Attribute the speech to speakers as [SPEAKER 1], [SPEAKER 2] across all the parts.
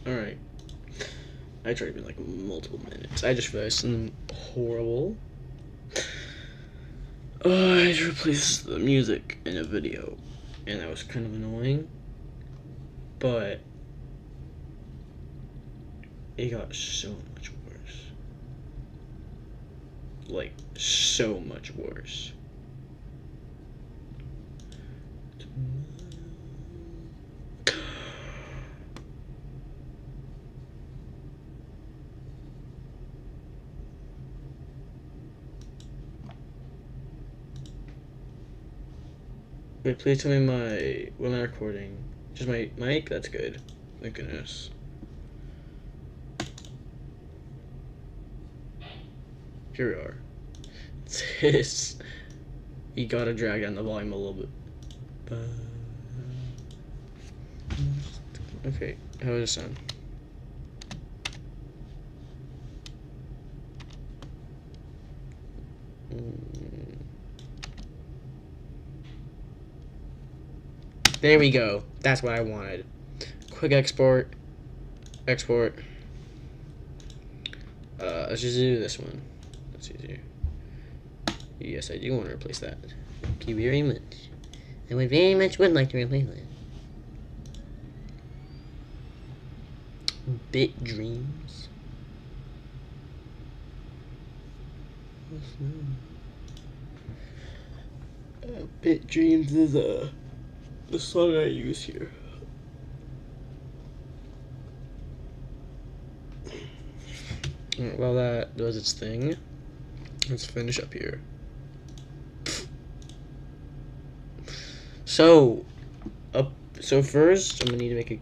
[SPEAKER 1] Alright. I tried in like multiple minutes. I just realized something horrible. I had to replace the music in a video, and that was kind of annoying. But it got so much worse. Like, so much worse. Wait, please tell me when I'm recording. Just my mic? That's good. Thank goodness. Here we are. This. You gotta drag down the volume a little bit. Okay, how does it sound? There we go. That's what I wanted. Quick export. Export. Let's just do this one. That's easier. Yes, I do want to replace that. Thank you very much. I would very much like to replace it. Bit Dreams. Bit Dreams is the song I use here. While that does its thing, let's finish up here. So first I'm gonna need to make a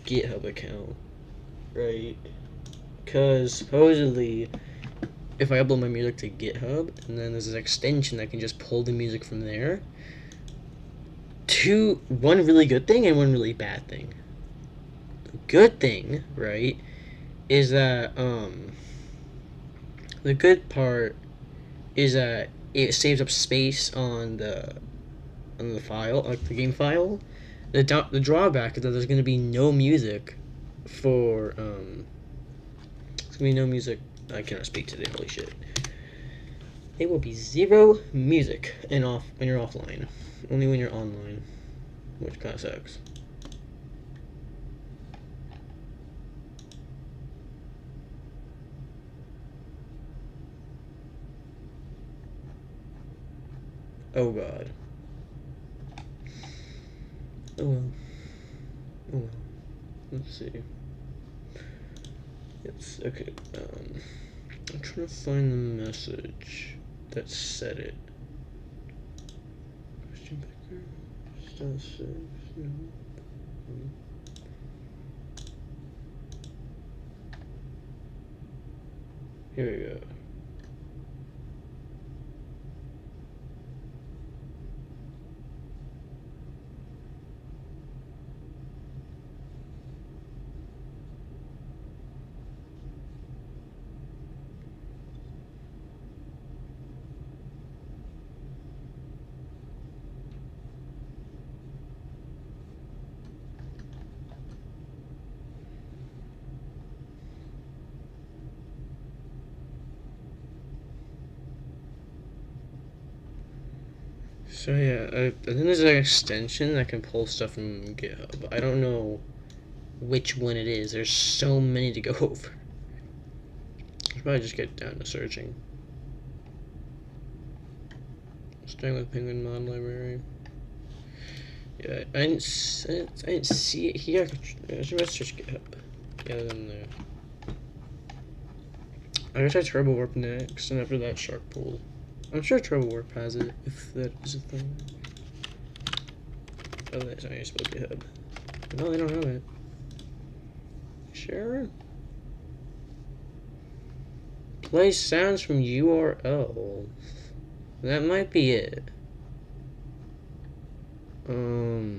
[SPEAKER 1] GitHub account, right? Because supposedly, if I upload my music to GitHub, and then there's an extension that can just pull the music from there. One really good thing and one really bad thing. The good thing, right, is that the good part is that it saves up space on the file, like the game file. The drawback is that there's gonna be no music for there's gonna be no music. I cannot speak today. Holy shit! It will be zero music when you're offline. Only when you're online, which kind of sucks. Oh god. Oh well. Oh well. Let's see. It's okay. I'm trying to find the message that said it. Christian Becker. Star 6. No. Here we go. So yeah, I think there's an extension that can pull stuff from GitHub. I don't know which one it is. There's so many to go over. I should probably just get down to searching. Starting with Penguin Mod Library. Yeah, I didn't see it here. I should search GitHub. Yeah, then there. I guess I Turbo Warp next, and after that Shark Pool. I'm sure Turbo Warp has it, if that is a thing. Oh, that's not used to GitHub. No, they don't have it. Sure? Play sounds from URL. That might be it. Oh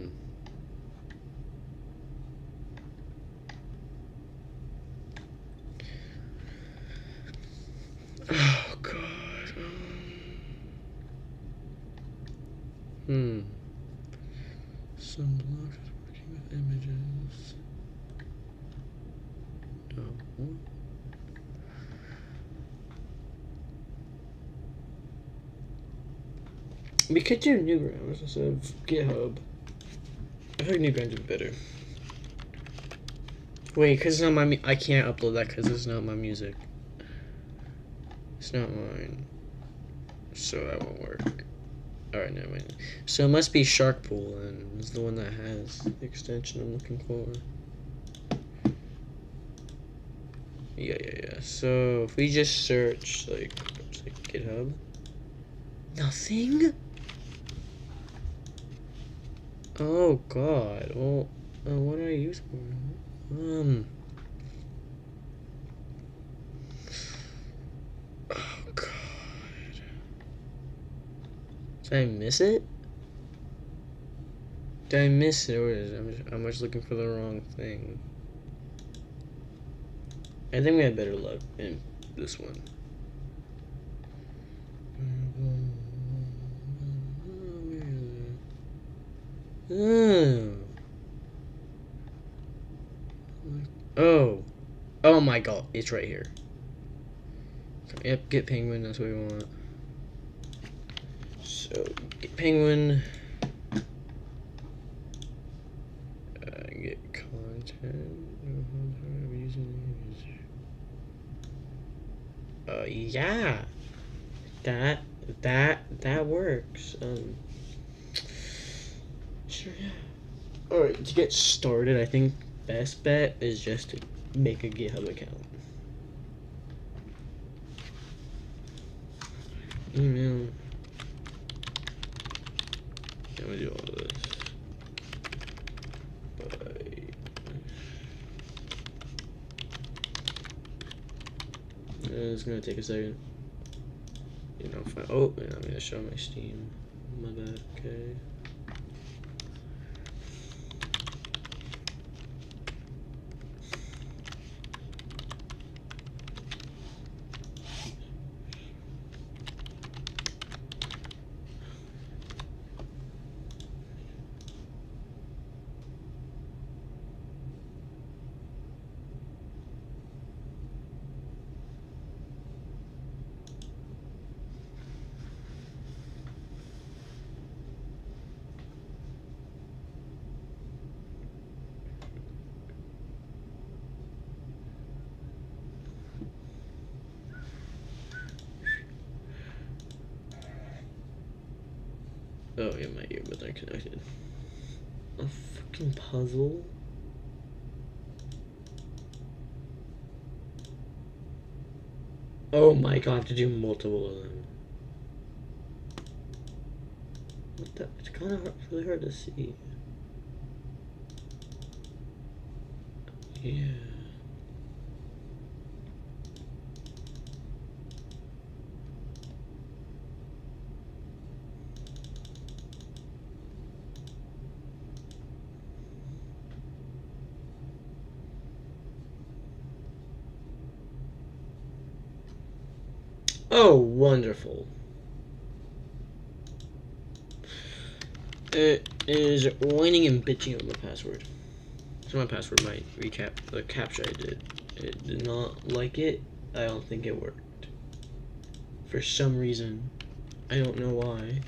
[SPEAKER 1] god. Some blocks working with images. No. We could do Newgrounds instead of GitHub. I think Newgrounds would be better. Wait, because it's not my I can't upload that because it's not my music. It's not mine. So that won't work. Alright, never mind. So it must be Sharkpool, and it's the one that has the extension I'm looking for. Yeah. So if we just search like GitHub. Nothing? Oh god. Well, what do I use for? Oh god. Did I miss it? Did I miss it, or is it, I'm just looking for the wrong thing? I think we had better luck in this one. Oh my god, it's right here. Yep, get penguin, that's what we want. So, get penguin. Get content. Yeah. That works. Sure, yeah. Alright, to get started, I think best bet is just to make a GitHub account. Email. I'm gonna do all this. It's gonna take a second. You know, oh, and I'm gonna show my Steam. My bad. Okay. Oh yeah, my earbuds are connected. A fucking puzzle? Oh my god, to do multiple of them. What the? It's kind of really hard to see. Yeah. Oh, wonderful. It is whining and bitching on the password. So my password might recap the captcha I did. It did not like it. I don't think it worked. For some reason. I don't know why.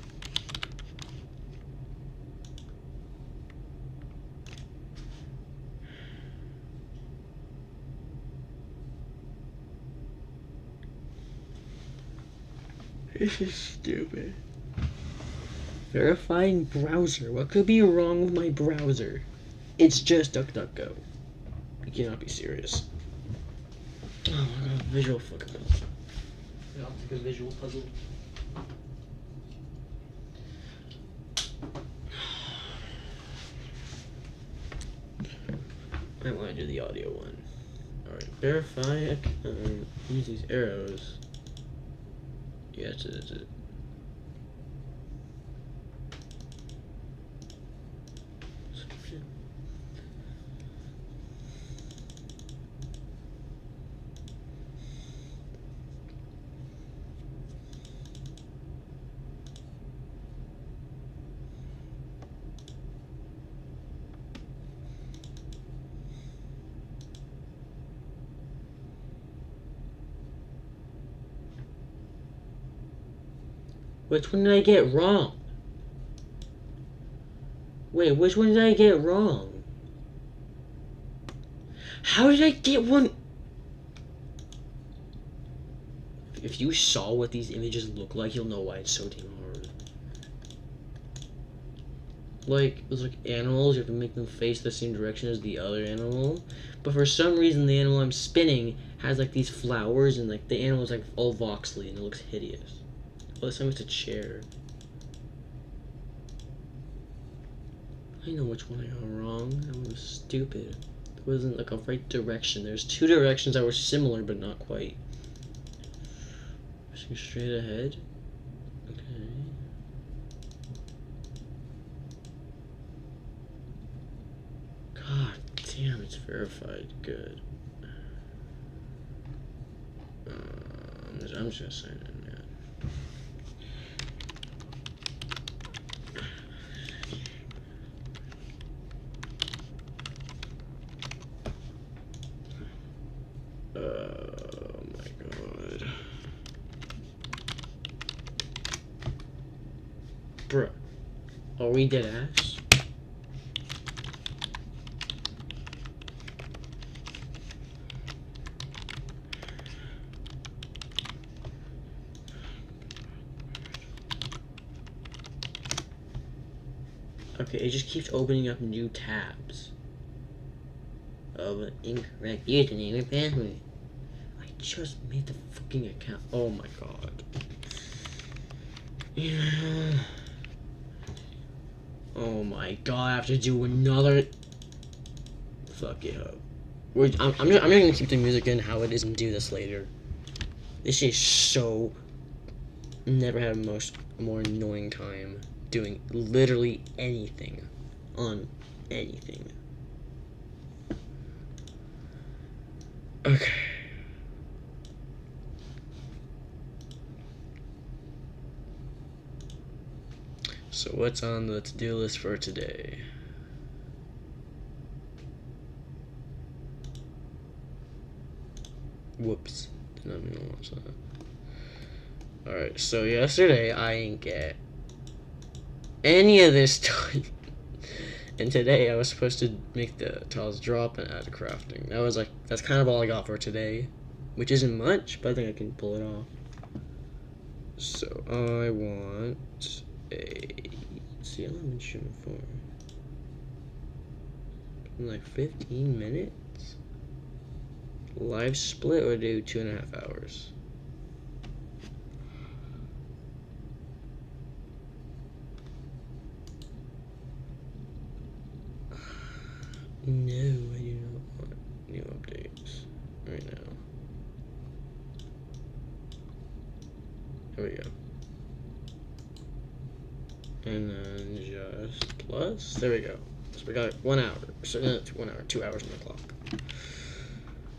[SPEAKER 1] This is stupid. Verifying browser. What could be wrong with my browser? It's just DuckDuckGo. You cannot be serious. Oh my god, visual fucking puzzle. I'll take a visual puzzle. I want to do the audio one. Alright, verify account. Use these arrows. Yeah, that's it, that's it. Which one did I get wrong? Wait, which one did I get wrong? How did I get one? If you saw what these images look like, you'll know why it's so damn hard. Like, it's like animals, you have to make them face the same direction as the other animal. But for some reason, the animal I'm spinning has like these flowers, and like the animal's like all voxely, and it looks hideous. Oh, this time it's a chair. I know which one I got wrong. I was stupid. It wasn't like a right direction. There's two directions that were similar, but not quite. Pushing straight ahead. Okay. God damn, it's verified. Good. I'm just gonna sign in, man. Oh my god. Bruh. Are we dead ass? Okay, it just keeps opening up new tabs. Of an incorrect username and password. I just made the fucking account. Oh my god. Yeah. Oh my god, I have to do another. Fuck it up. I'm just gonna keep the music in how it is and do this later. This is so. Never had a more annoying time doing literally anything on anything. Okay. So what's on the to-do list for today? Whoops. Did not mean to watch that. Alright, so yesterday I didn't get any of this done. And today I was supposed to make the tiles drop and add crafting. That's kind of all I got for today. Which isn't much, but I think I can pull it off. So I want a see how I'm shooting for. In like 15 minutes? Live split or do 2.5 hours? No, I do not want new updates right now. There we go. And then just plus. There we go. So we got 1 hour. So 1 hour, 2 hours on the clock.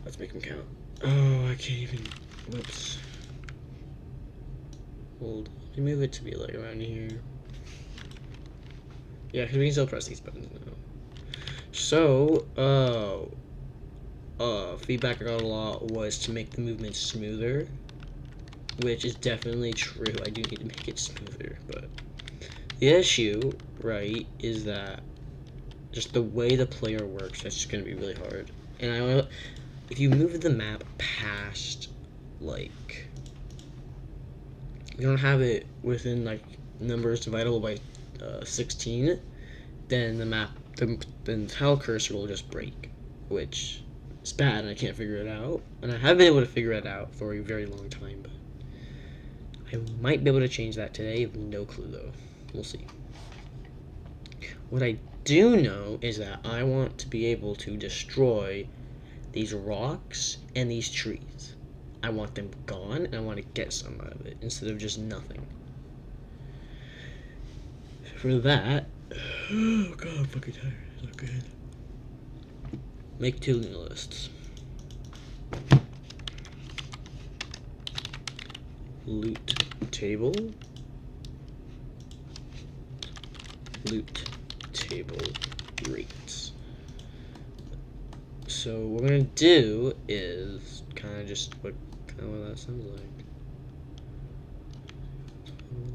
[SPEAKER 1] Let's make them count. Oh, I can't even. Whoops. Hold. Let me move it to be like around here. Yeah, because we can still press these buttons now. So, feedback I got a lot was to make the movement smoother, which is definitely true. I do need to make it smoother, but the issue, right, is that just the way the player works, that's just gonna be really hard. And if you move the map past, like, you don't have it within like numbers divisible by 16, then the tile cursor will just break, which is bad, and I can't figure it out. And I have been able to figure it out for a very long time, but I might be able to change that today. I have no clue though. We'll see. What I do know is that I want to be able to destroy these rocks and these trees. I want them gone, and I want to get some out of it instead of just nothing. For that, oh god, I'm fucking tired. It's not good. Make 2 new lists. Loot table. Loot table rates. So what we're gonna do is kind of just what that sounds like.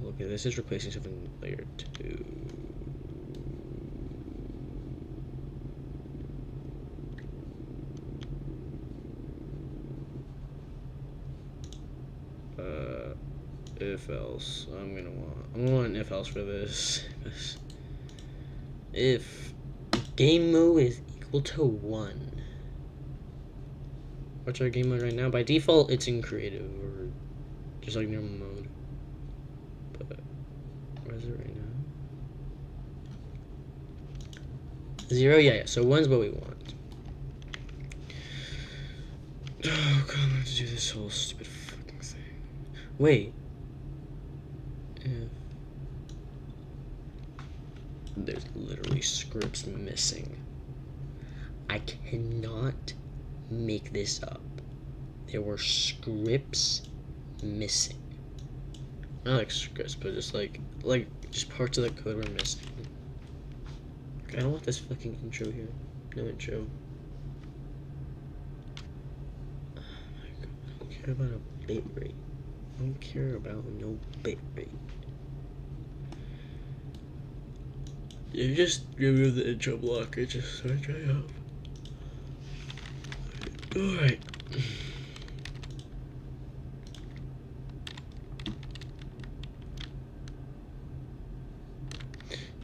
[SPEAKER 1] Okay, this is replacing something in layer 2. If else, I'm gonna want an if else for this. If game mode is equal to 1. What's our game mode right now? By default, it's in creative or just like normal mode. But where is it right now? 0, yeah. So 1's what we want. Oh god, I'm gonna have to do this whole stupid fucking thing. Wait. There's literally scripts missing. I cannot make this up. There were scripts missing. Not like scripts, but just like just parts of the code were missing. Okay, I don't want this fucking intro here. No intro. Oh my god, I don't care about a bit rate. I don't care about no bit rate. You just remove the intro block and just start trying out. Alright.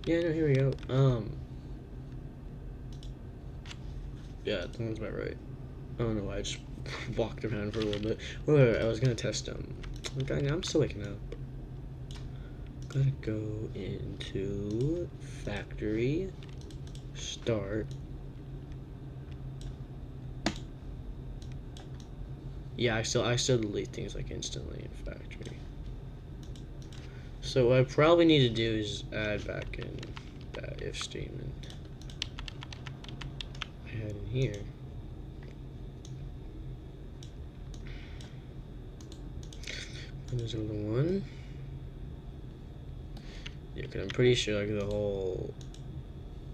[SPEAKER 1] Yeah, no, here we go. Yeah, that sounds about right. I don't know why I just walked around for a little bit. Wait, I was gonna test okay, I'm still waking up. Gotta go into factory, start. Yeah, I still delete things like instantly in factory. So what I probably need to do is add back in that if statement. Add in here. And there's another one. Yeah, cause I'm pretty sure like the whole,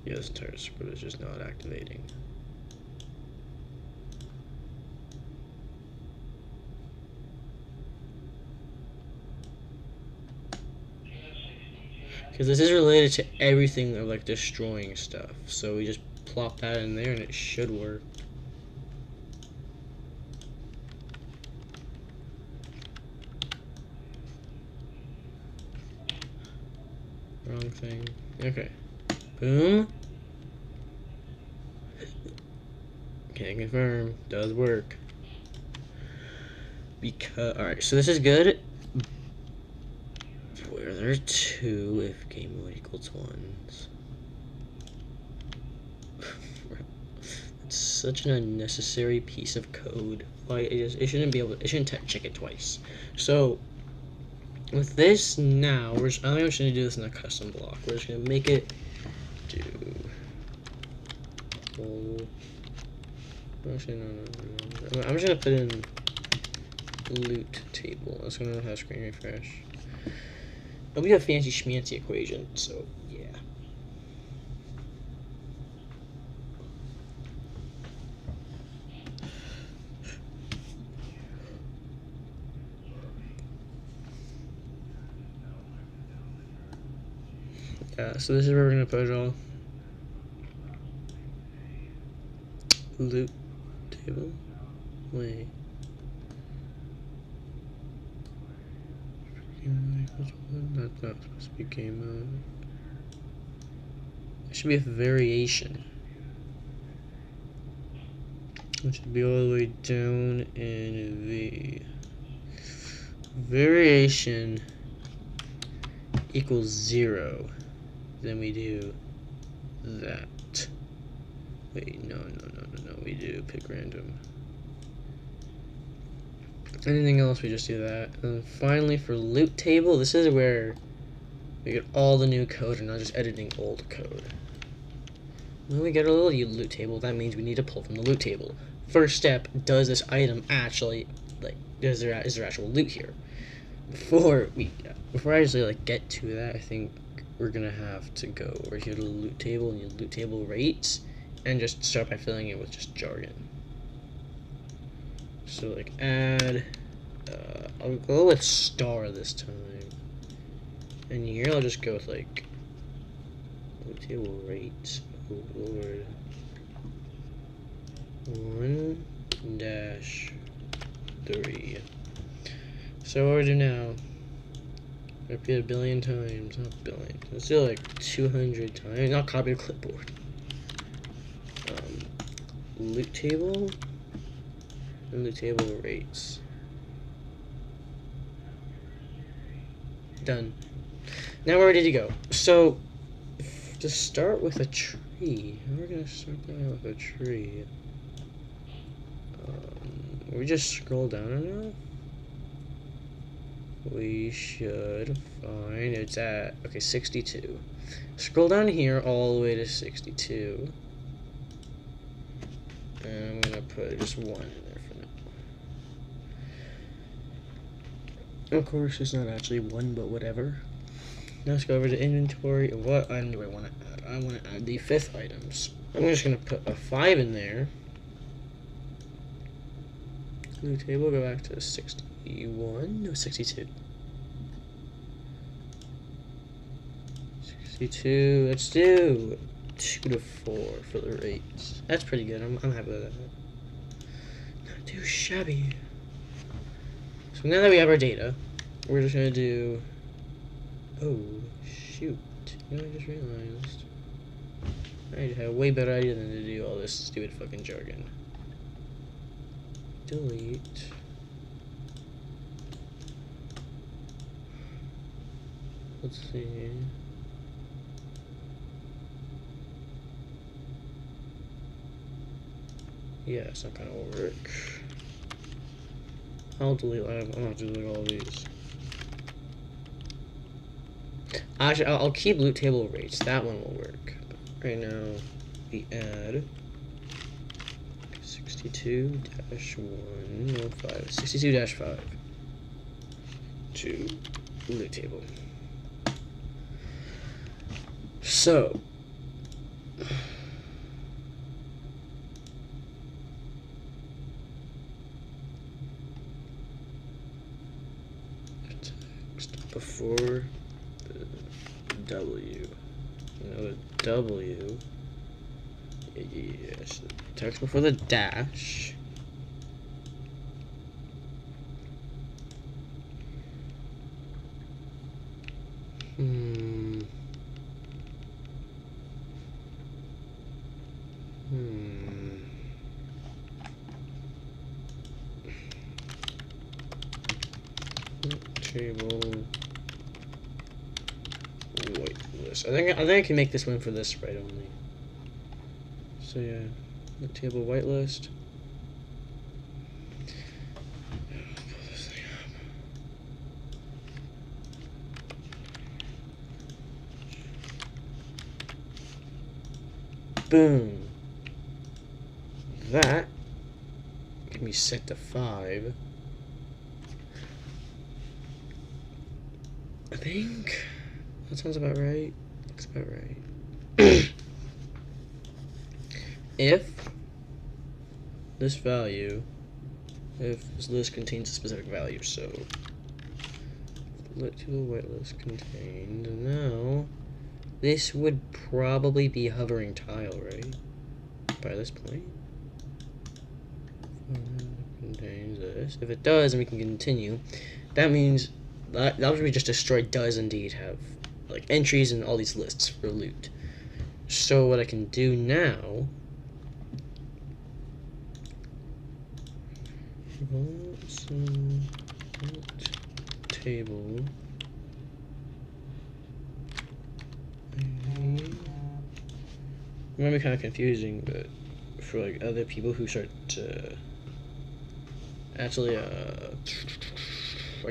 [SPEAKER 1] this entire script is just not activating. Because this is related to everything of like destroying stuff, so we just plop that in there and it should work. Wrong thing. Okay. Boom. Can't confirm. Does work. Because alright, so this is good. Where there are 2 if game mode equals 1s. It's such an unnecessary piece of code. Like it shouldn't be able to, it shouldn't check it twice. So with this now, I think I'm just gonna do this in a custom block. We're just gonna make it do actually no. I'm just gonna put in loot table. That's gonna have screen refresh. It'll be a fancy schmancy equation, so yeah. Yeah, so this is where we're gonna put it all. Loot table. Wait. That's not supposed to be game mode. It should be a variation. It should be all the way down in V. Variation equals 0. Then we do that. Wait, no. We do pick random. Anything else, we just do that. And finally, for loot table, this is where we get all the new code and not just editing old code. When we get a little loot table, that means we need to pull from the loot table. First step, does this item actually, like, is there actual loot here? Before I actually, like, get to that, I think we're gonna have to go over here to the loot table and loot table rates, and just start by filling it with just jargon. So, like, add, I'll go with star this time. And here I'll just go with, like, loot table rates. Oh, Lord. 1-3. So what do we do now? Repeat a billion times, not billion. Let's do like 200 times. Not copy the clipboard. Loot table and loot table rates. Done. Now we're ready to go. So to start with a tree, we're gonna start that with a tree. We just scroll down enough. We should find it's at, okay, 62. Scroll down here all the way to 62. And I'm gonna put just 1 in there for now. Of course, it's not actually 1, but whatever. Now let's go over to inventory. What item do I want to add? I want to add the 5th items. I'm just gonna put a 5 in there. Loot table, go back to 61, no, 62. 62, let's do 2 to 4 for the rates. That's pretty good, I'm happy with that. Not too shabby. So now that we have our data, we're just gonna do, oh, shoot. You know, I just realized. I had a way better idea than to do all this stupid fucking jargon. Delete. Let's see. Yeah, it's not gonna work. I'll delete. I'm gonna have to delete all these. Actually, I'll keep loot table rates. That one will work. But right now, we add 62-105. 62-5 to loot table. So text before the W. No, the W. Yes, text before the dash. Table whitelist. I think I can make this one for this right only. So yeah, the table whitelist. Boom. That can be set to 5. I think that sounds about right. Looks about right. If this value, if this list contains a specific value, so let to the whitelist contained. Now, this would probably be hovering tile, right? By this point, contains this. If it does, then we can continue. That means that we just destroyed does indeed have like entries in all these lists for loot. So what I can do now, table it might be kind of confusing, but for like other people who start to actually I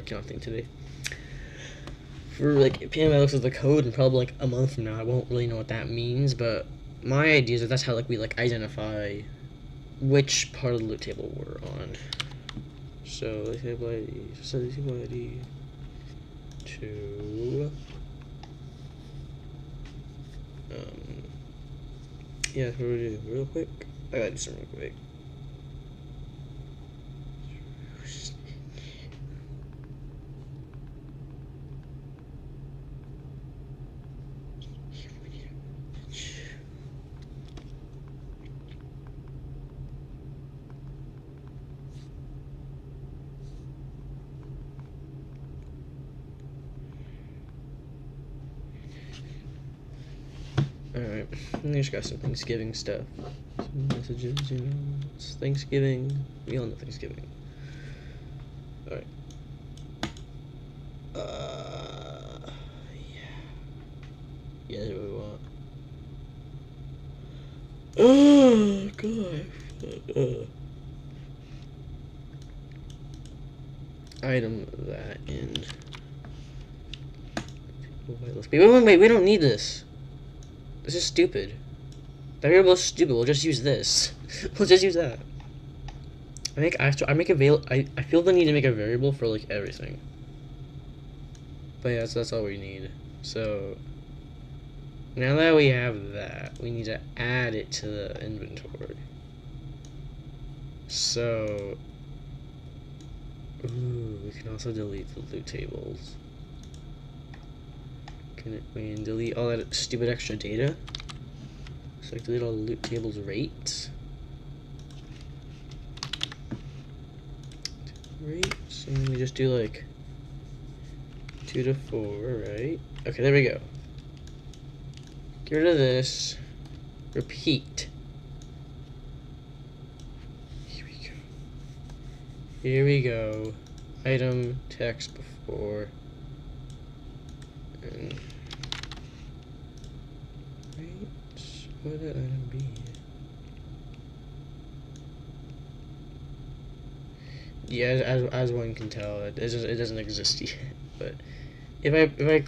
[SPEAKER 1] cannot think today. For like PMI looks at the code and probably like a month from now I won't really know what that means, but my idea is that that's how like we like identify which part of the loot table we're on. So let's say ID, set the table ID to yeah, what do we do real quick? I gotta do something real quick. Alright, I just got some Thanksgiving stuff. Some messages, you know. It's Thanksgiving. We all know Thanksgiving. Alright. Yeah. Yeah, that's what we want. Oh, God. Item that in. Wait, we don't need this. This is stupid. That variable is stupid. We'll just use this. We'll just use that. I feel the need to make a variable for like everything. But yeah, that's all we need. So now that we have that, we need to add it to the inventory. So we can also delete the loot tables. We can delete all that stupid extra data. So I delete all the loot tables rates. Rates, and then we just do like 2 to 4, right? Okay, there we go. Get rid of this. Repeat. Here we go. Here we go. Item text before. And what would that item be? Yeah, as one can tell, it doesn't exist yet. But if I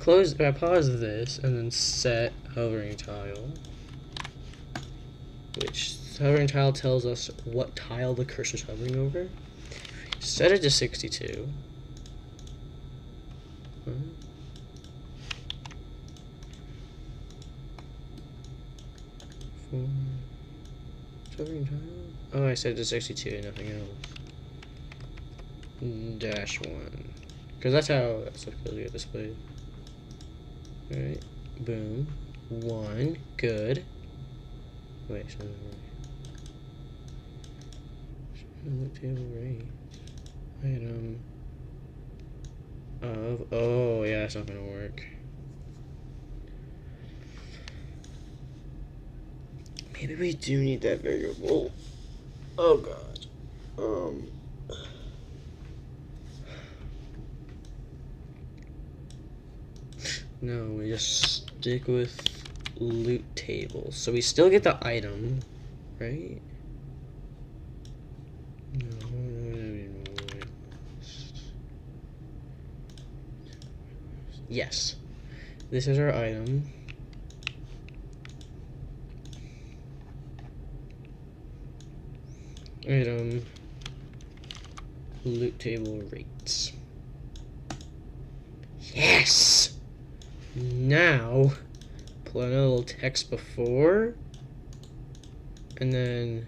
[SPEAKER 1] pause this and then set hovering tile, which hovering tile tells us what tile the cursor's hovering over, set it to 62. Hovering tile? Oh, I set it to 62, nothing else. -1. Because that's how that's supposed to get displayed. Alright, boom. 1, good. Wait, so loot table rate. Item of, oh yeah, that's not gonna work. Maybe we do need that variable. Oh god. No, we just stick with loot tables. So we still get the item, right? Yes. This is our item. Item loot table rates. Yes! Now put another little text before, and then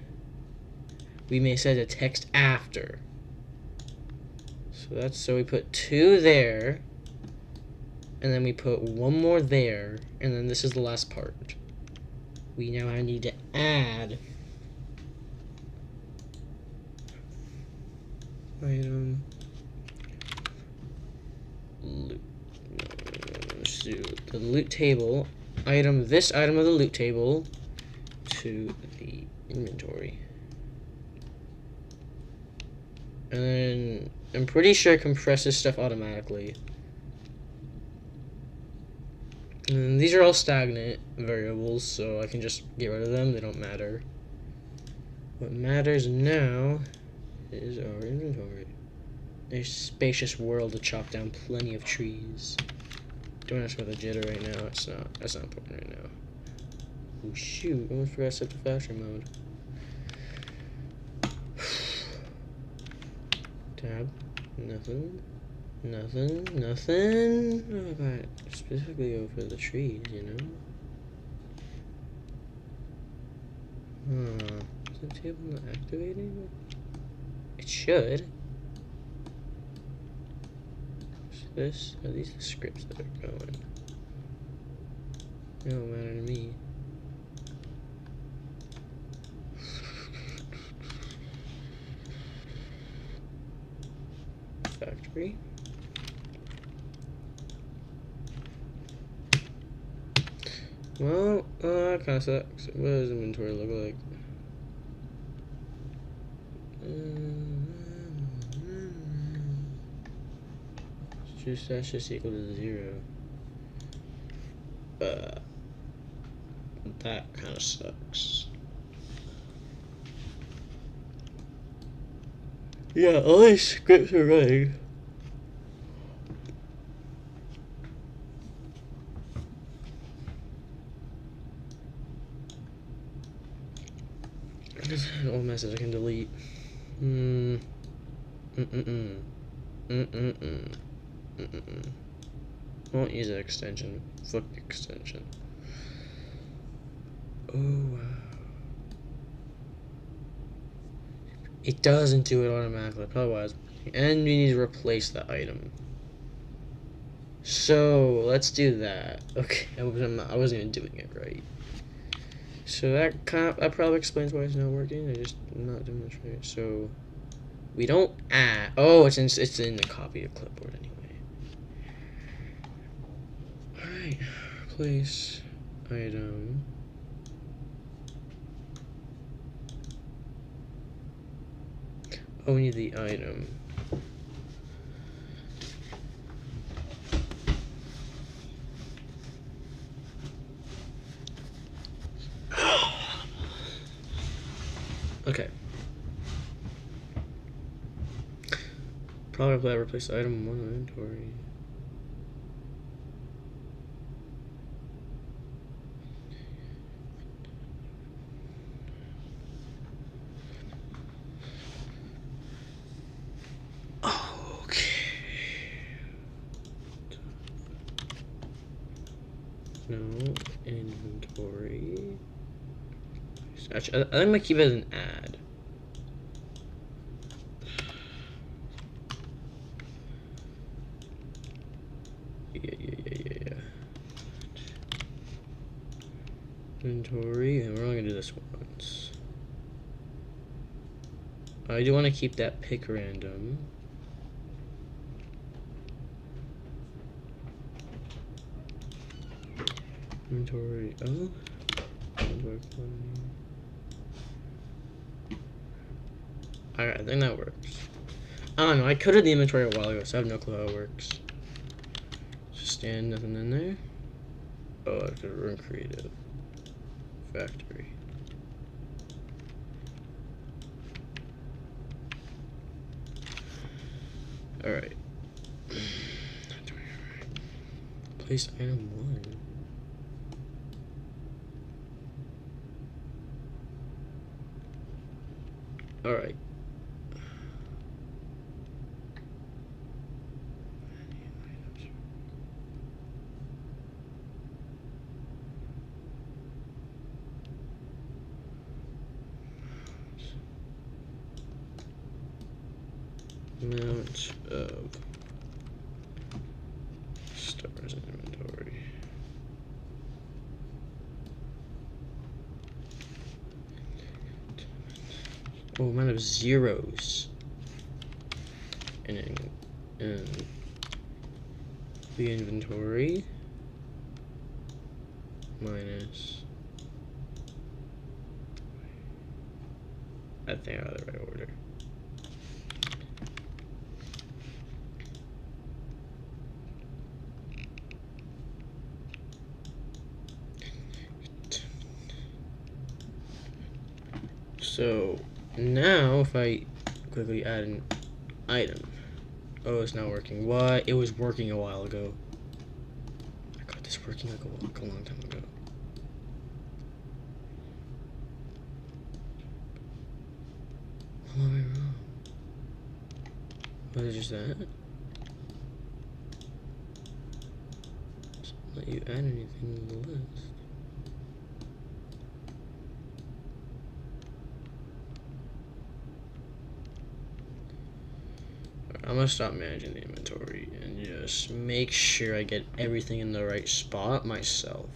[SPEAKER 1] we may set a text after. So we put 2 there, and then we put 1 more there, and then this is the last part. We now need to add item loot. Let's do the loot table item. This item of the loot table to the inventory, and then I'm pretty sure it compresses stuff automatically. And these are all stagnant variables, so I can just get rid of them. They don't matter. What matters now is our inventory. A spacious world to chop down plenty of trees. Don't ask about the jitter right now. That's not important right now. Oh shoot! I almost forgot to set the factory mode. Tab. Nothing. Nothing. Nothing. Oh, I got specifically over the trees, you know. Is the table not activating? It should. This? Are these the scripts that are going? They don't matter to me. Factory. Well, that kind of sucks. What does inventory look like? That's just equal to 0. That kind of sucks. Yeah, all these scripts are running. This is an old message I can delete. Won't use that extension. Fuck the extension. Oh wow. It doesn't do it automatically. Probably why it's working. And we need to replace the item. So let's do that. Okay, I wasn't even doing it right. So that probably explains why it's not working. I just not doing much right. So we don't add. Oh, it's in the copy of clipboard anyway. All right, replace item. Oh, we need the item. Okay. Probably apply replace item in one inventory. No inventory. Actually, I'm gonna keep it as an add. Yeah. Inventory, and we're only gonna do this once. I do want to keep that pick random. Inventory. Oh. Alright, I think that works. I don't know. I coded the inventory a while ago, so I have no clue how it works. Just stand, nothing in there. Oh, I have to run creative. Factory. Alright. Place item 1. Alright. Amount of stars in inventory. Oh, amount of zeros. And the inventory minus. I think I have the right order. So Now, if I quickly add an item. Oh, it's not working. What? It was working a while ago. I got this working like a long time ago. What am I wrong? Was it just that? Just let you add anything to the list. I'm gonna stop managing the inventory and just make sure I get everything in the right spot myself.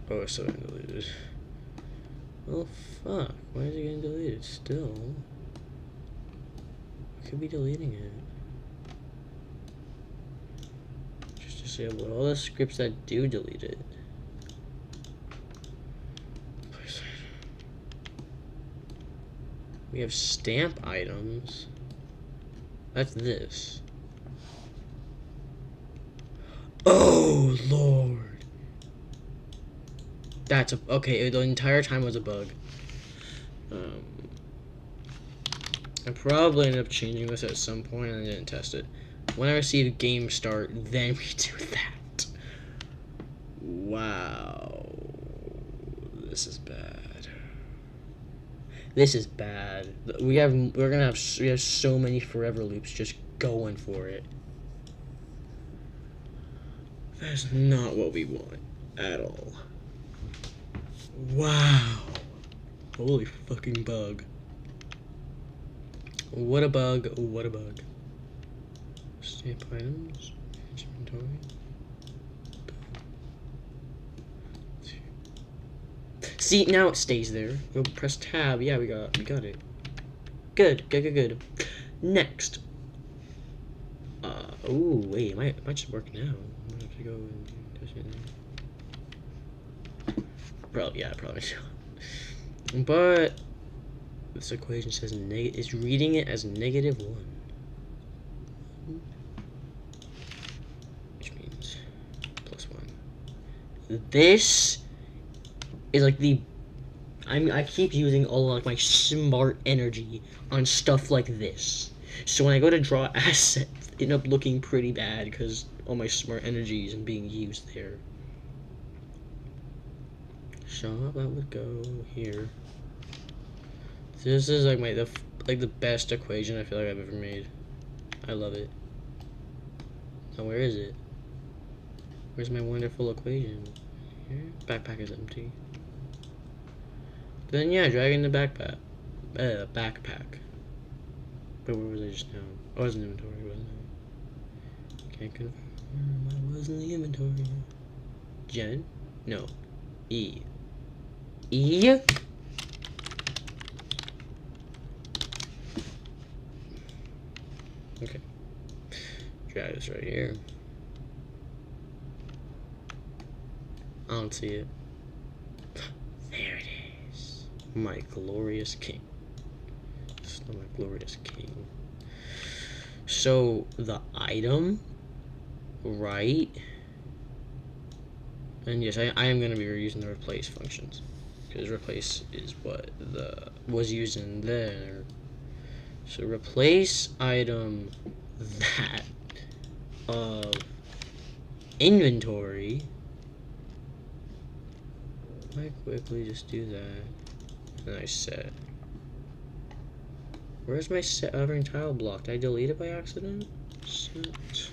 [SPEAKER 1] Oh, it's still getting deleted. Well, fuck. Why is it getting deleted still? I could be deleting it. Just disable all the scripts that do delete it. We have stamp items. That's this. Oh, Lord. That's a... Okay, the entire time was a bug. I probably ended up changing this at some point and I didn't test it. When I receive game start, then we do that. Wow. This is bad. This is bad. We have so many forever loops just going for it. That's not what we want at all. Wow. Holy fucking bug. What a bug, what a bug. Stamp items, inventory. See, now it stays there. We'll press tab. Yeah, we got it. Good. Next. Oh wait, it might just work now. I'm gonna have to go and test it. Probably so. But this equation says it's reading it as -1, which means +1. This is like I keep using all like my smart energy on stuff like this. So when I go to draw assets, it end up looking pretty bad because all my smart energy isn't being used there. So that would go here. This is like the best equation I feel like I've ever made. I love it. Now where is it? Where's my wonderful equation? Here? Backpack is empty. Then yeah, drag in the backpack. Backpack. But where was I just now? Oh, I was in inventory, wasn't I? Can't confirm. I was in the inventory. Gen? No. E. E? Okay. Drag this right here. I don't see it. There it is. My glorious king. It's not my glorious king. So the item, right? And yes, I am going to be reusing the replace functions because replace is what was used in there. So replace item that of inventory. I quickly just do that. And I set. Where's my set hovering tile block? Did I delete it by accident? Set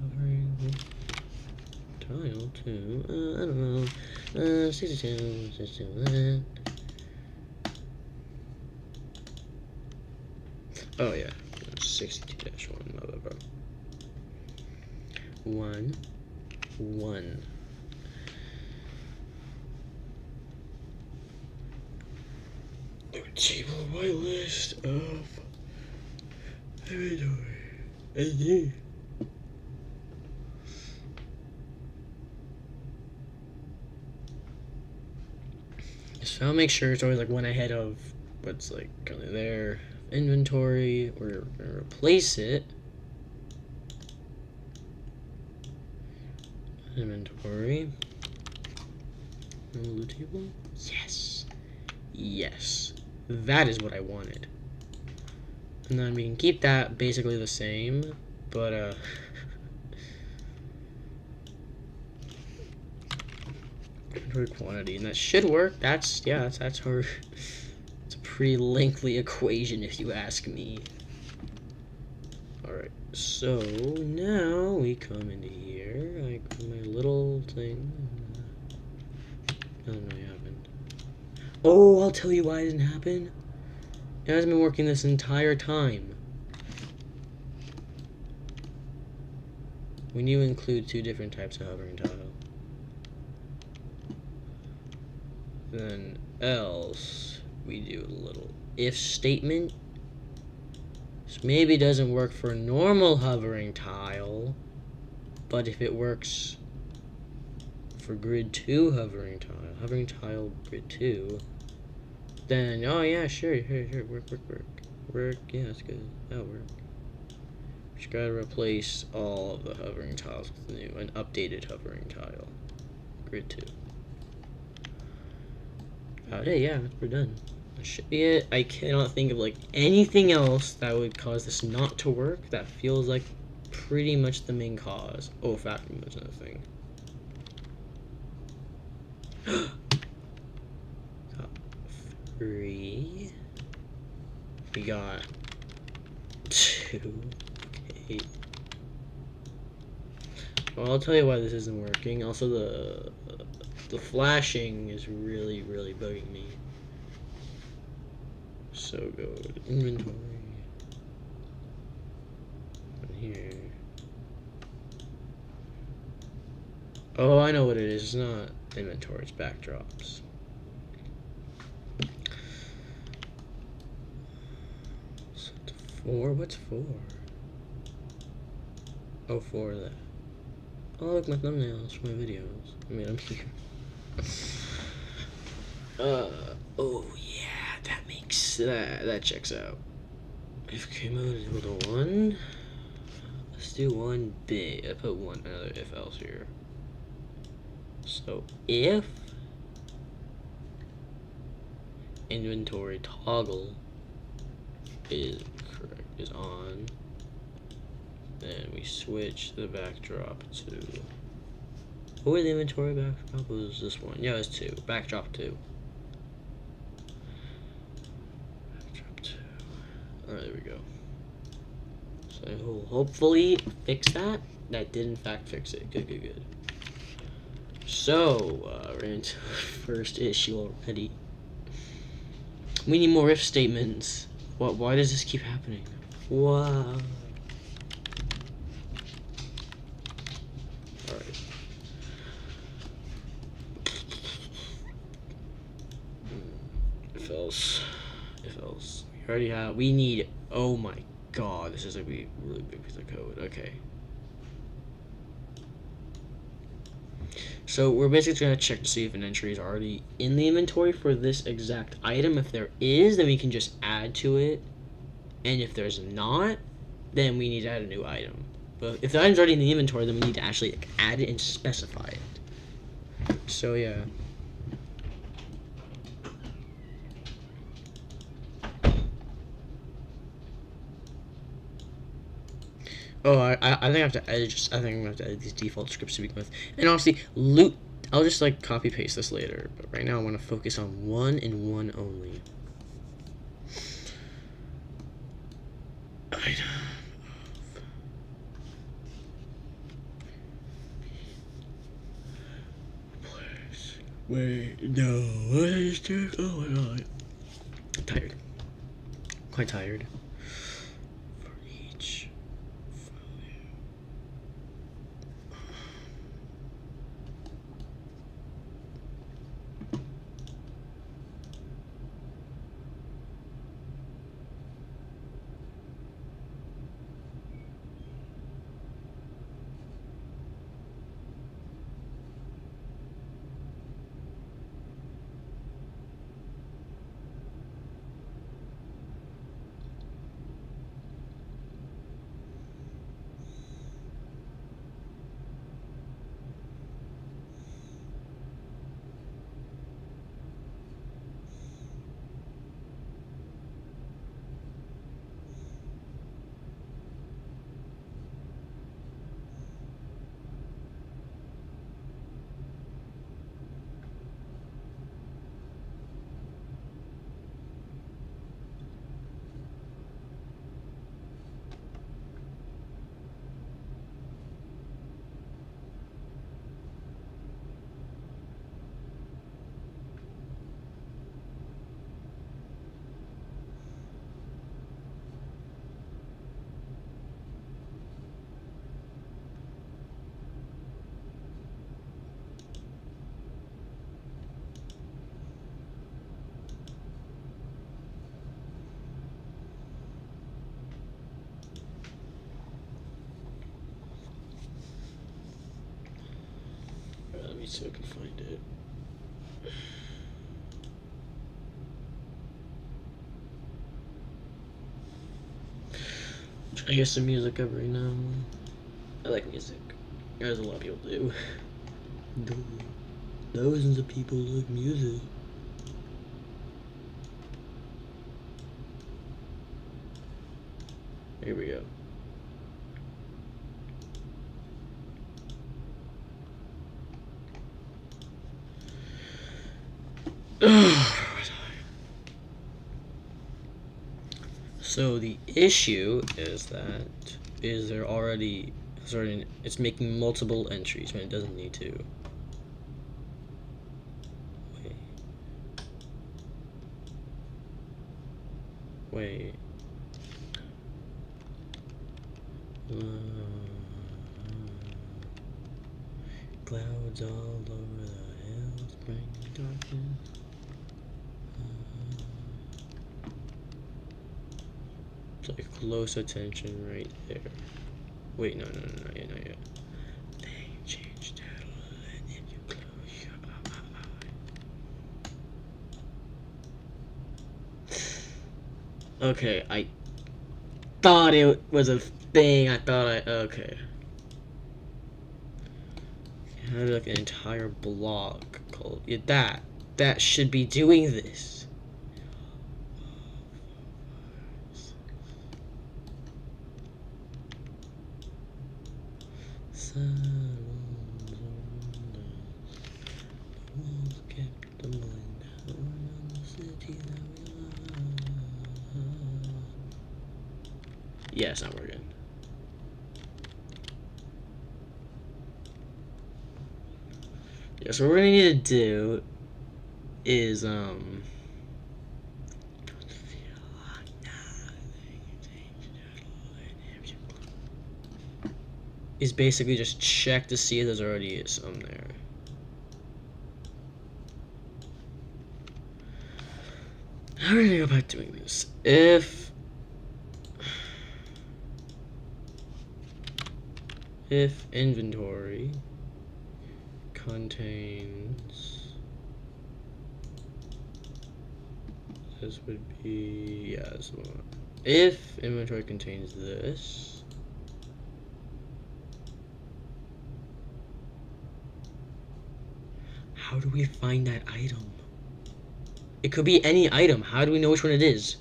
[SPEAKER 1] hovering tile to I don't know. 62, 62. Oh yeah, 62-1, blah blah blah. 1, 1. Table my list of inventory. And then so I'll make sure it's always like one ahead of what's like kind of there. Inventory, we're gonna replace it. Inventory. Normal loot table? Yes. Yes. That is what I wanted. And then we can keep that basically the same, but inventory quantity, and that should work. That's her. It's a pretty lengthy equation if you ask me. Alright, so now we come into here, like my little thing. Nothing really happened. Oh, I'll tell you why it didn't happen. It hasn't been working this entire time. We need to include 2 different types of hovering tile. Then else we do a little if statement. This maybe doesn't work for normal hovering tile, but if it works for grid 2 hovering tile grid 2, then oh yeah, sure, work, yeah, that's good, that'll work. Just gotta replace all of the hovering tiles with an updated hovering tile, grid 2. Hey, yeah, we're done. That should be it. I cannot think of like anything else that would cause this not to work. That feels like pretty much the main cause. Oh, factory mode's another thing. Got 3. We got 2. Okay. Well, I'll tell you why this isn't working. Also, the flashing is really bugging me. So go to inventory. Here. Oh, I know what it is. It's not inventory, it's backdrops. Set 4? What's 4? Oh, 4 of that. Oh, look, my thumbnails for my videos. I mean, I'm here. Oh yeah, that makes that checks out. If K mode is equal to 1, let's do 1 big. I put another if else here. So if inventory toggle is on, then we switch the backdrop to. What was the inventory backdrop? Was this one? Yeah, it was 2. Backdrop 2. Backdrop 2. Alright, there we go. So we'll hopefully fix that. That did in fact fix it. Good. So, we're into the first issue already. We need more if statements. Why does this keep happening? Wow. Alright. If else. We already have. We need. Oh my god, this is gonna be a really big piece of code. Okay. So we're basically going to check to see if an entry is already in the inventory for this exact item. If there is, then we can just add to it. And if there's not, then we need to add a new item. But if the item's already in the inventory, then we need to actually add it and specify it. So yeah. Oh, I think I have to edit. I think I'm gonna have to edit these default scripts to begin with. And honestly, loot. I'll just like copy paste this later. But right now, I want to focus on 1 and 1 only. Item of place. Wait, no. What is this? Oh my god. Tired. Quite tired. For each. see if I can find it. I hear some music every now. I like music, as a lot of people do. Thousands of people like music. Here we go. So the issue is that there already it's making multiple entries when it doesn't need to. Wait. Clouds all over the hills bring darkness. It's like close attention right there. Wait, no, not yet. They changed that if you close your eye. Okay, I thought it was a thing. Okay. I had like an entire blog called that should be doing this. Yeah, it's not working. Yeah, so what we're gonna need to do is basically just check to see if there's already some there. How are we gonna go about doing this? If inventory contains, this would be, yeah, this one. If inventory contains this, how do we find that item? It could be any item. How do we know which one it is?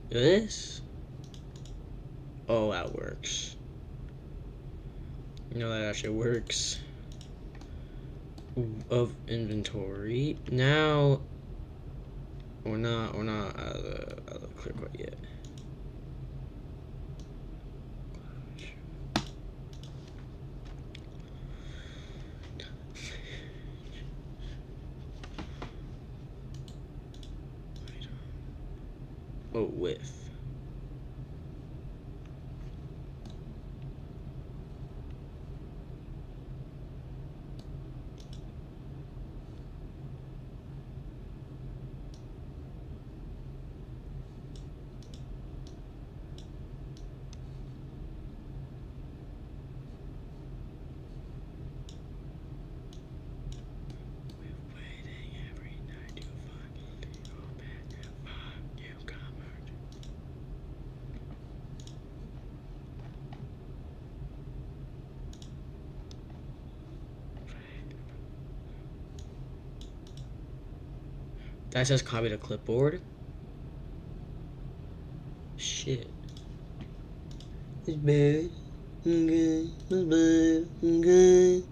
[SPEAKER 1] This? Oh, that works. You know, that actually works. Of inventory. Now, we're not out of the clear quite yet. Oh, with. That says copy to clipboard. Shit. It's bad. Okay. It's bad. Okay.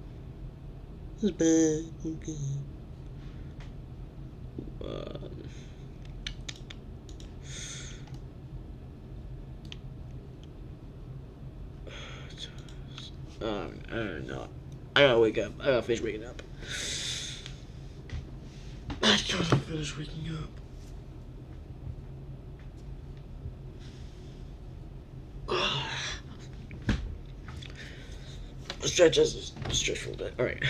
[SPEAKER 1] It's bad. Okay. I don't know. I gotta wake up. I gotta finish waking up. I gotta finish waking up. Stretch as a stressful day. All right.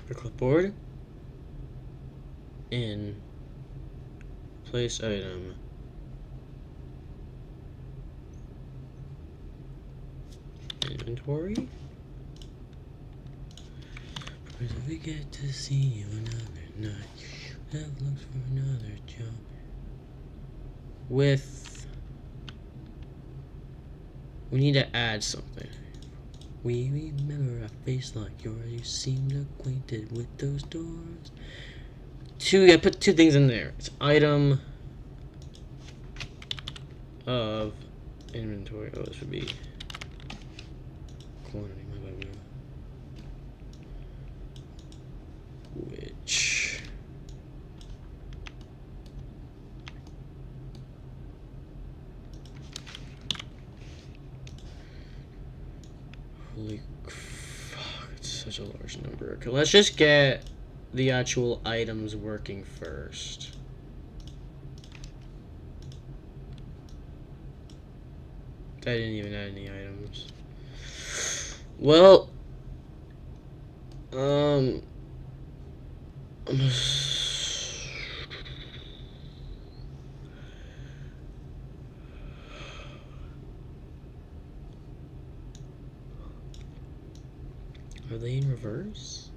[SPEAKER 1] The clipboard. In. Place item. Inventory. Because we get to see you another night. That looks for another job. We need to add something. We remember a face like yours. You seemed acquainted with those doors. Yeah, put two things in there. It's item of inventory. Oh, this would be quantity. Which holy fuck, it's such a large number. Okay, let's just get the actual items working first. I didn't even add any items. Well, are they in reverse?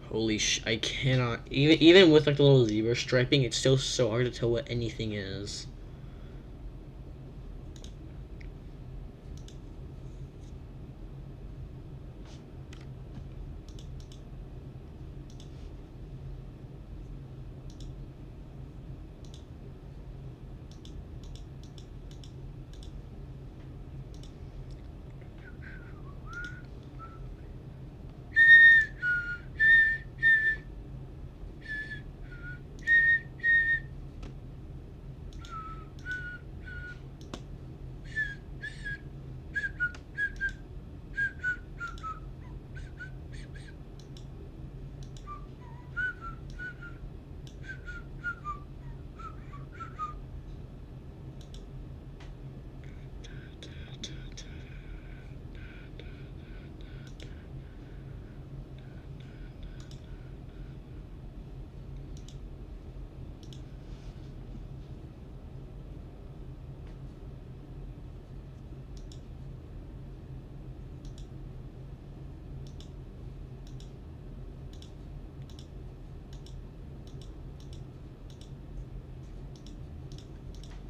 [SPEAKER 1] Holy I cannot, even with like the little zebra striping, it's still so hard to tell what anything is.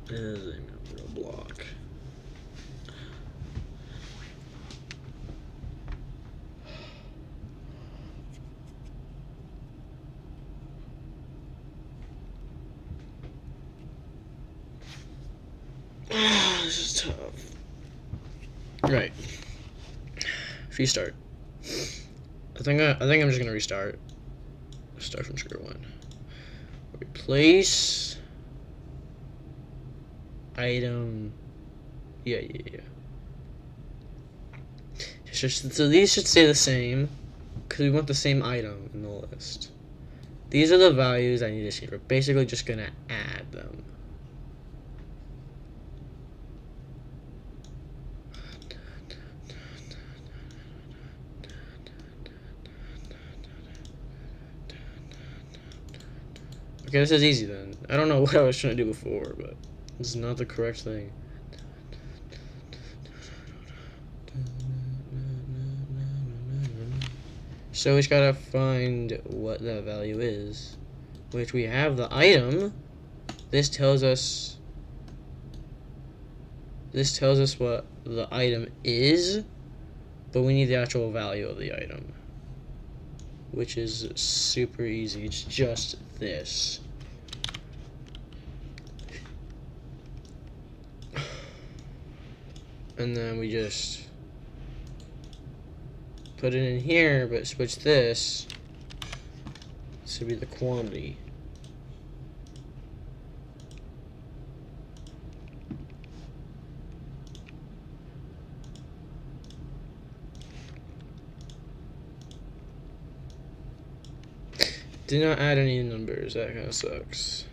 [SPEAKER 1] This is a real block. This is tough. Right. Restart. I think I'm just gonna restart. Start from square one. Replace item. Yeah. So these should stay the same because we want the same item in the list. These are the values I need to see. We're basically just gonna add them. Okay, this is easy then. I don't know what I was trying to do before, but this is not the correct thing. So we just gotta find what the value is, which we have the item. This tells us what the item is, but we need the actual value of the item, which is super easy. It's just this. And then we just put it in here, but switch this to be the quantity. did not add any numbers. That kind of sucks.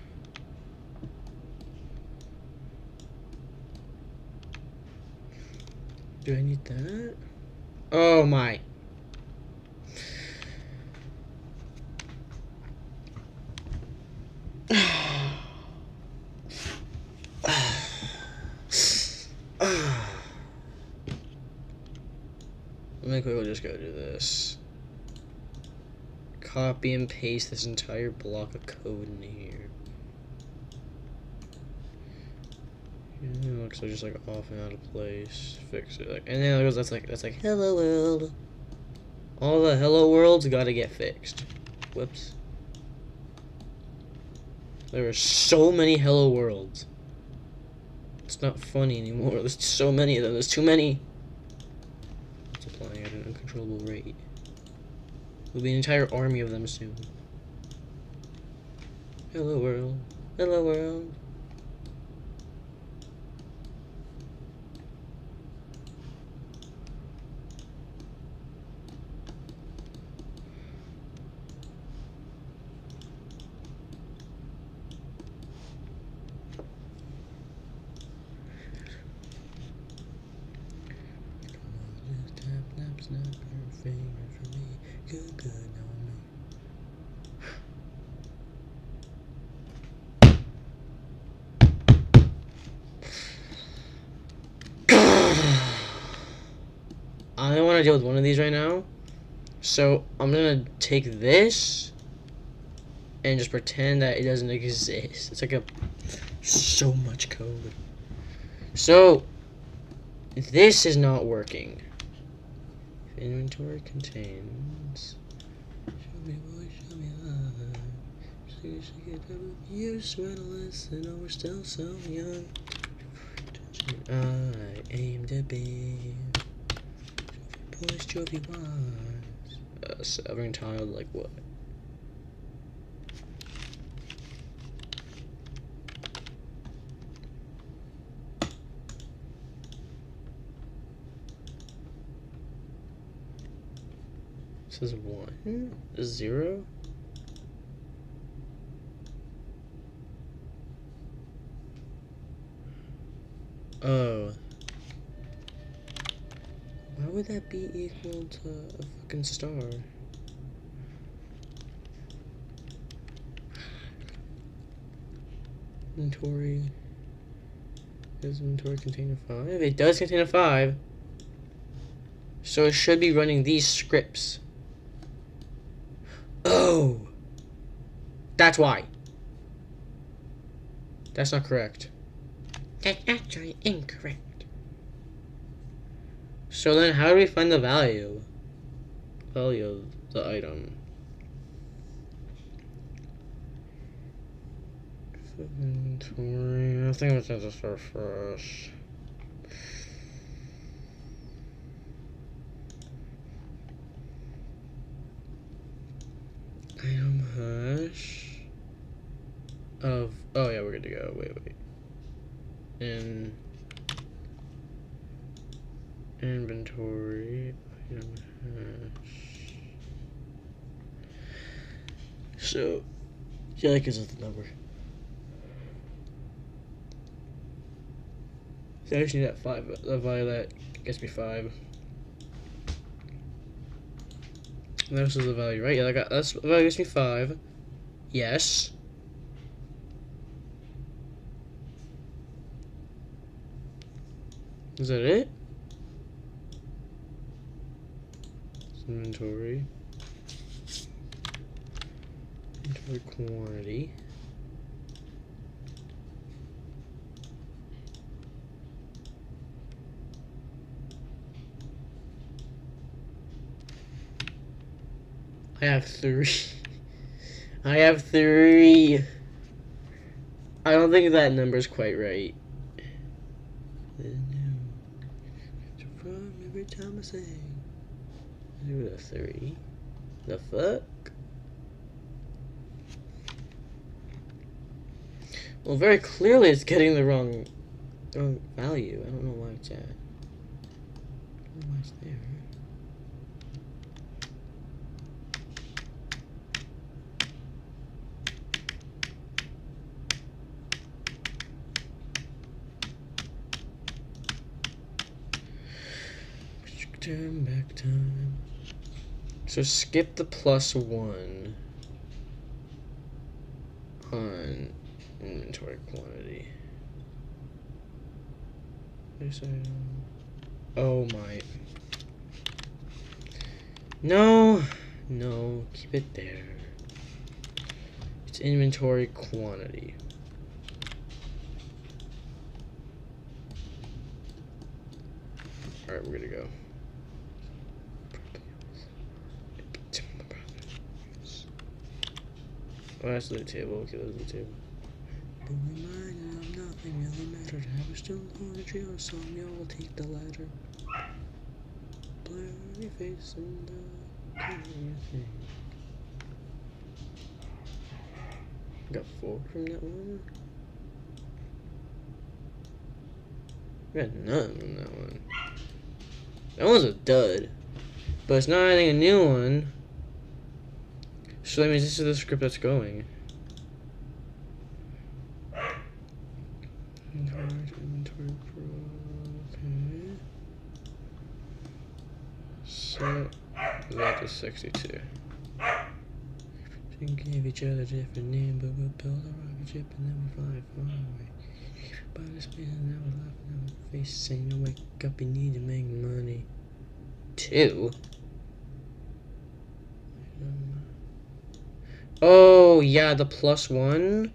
[SPEAKER 1] Do I need that? Oh my. Let me quickly just go do this. Copy and paste this entire block of code in here. Yeah, it looks like just like off and out of place. Fix it. Like, and then it goes, that's like hello world. All the hello worlds gotta get fixed. Whoops. There are so many hello worlds. It's not funny anymore. There's so many of them. There's too many. It's applying at an uncontrollable rate. There'll be an entire army of them soon. Hello world. Hello world. Snap your finger for me. Good, good, I don't want to deal with one of these right now. So I'm gonna take this and just pretend that it doesn't exist. It's like so much code. So this is not working. Inventory contains. Show me boy, show me love. You swear to listen, oh, we're still so young. I aim to be. Boys, trophy wise. Severing tiled, like what? This is 1. This is 0. Oh. Why would that be equal to a fucking star? Inventory. Does inventory contain a 5? It does contain a 5. So it should be running these scripts. Oh! That's why. That's not correct. That's actually incorrect. So then how do we find the value? Value of the item. Inventory. I think it's going to start first. Item hash of, oh yeah, we're good to go. Wait. In inventory item hash. So yeah, that gives us the number. So I just need that 5. The value that gets me 5. And this is the value, right? Yeah, that's the value gets me 5. Yes. Is that it? Inventory. Inventory quantity. I have 3. I have 3. I don't think that number's quite right. Every time I sing. Do a 3. The fuck? Well, very clearly it's getting the wrong value. I don't know why it's at. I don't know why it's there. turn back time. So skip the +1 on inventory quantity. Oh my. No, keep it there. It's inventory quantity. Alright, we're gonna go. Oh, that's the table. Okay, that's the table. But reminded of nothing really mattered. I was still on the trio, so we all take the ladder. Blurry face and the thing. Got 4 from that one. Got none from that one. That one's a dud. But it's not adding a new one. So that means this is the script that's going. Inventory pro. Okay. So that is 62. We can give each other a different name, but we'll build a rocket ship and then we'll fly far away. By the space and now we're laughing at my face saying, "No, wake up, you need to make money." 2? Oh, yeah, the +1.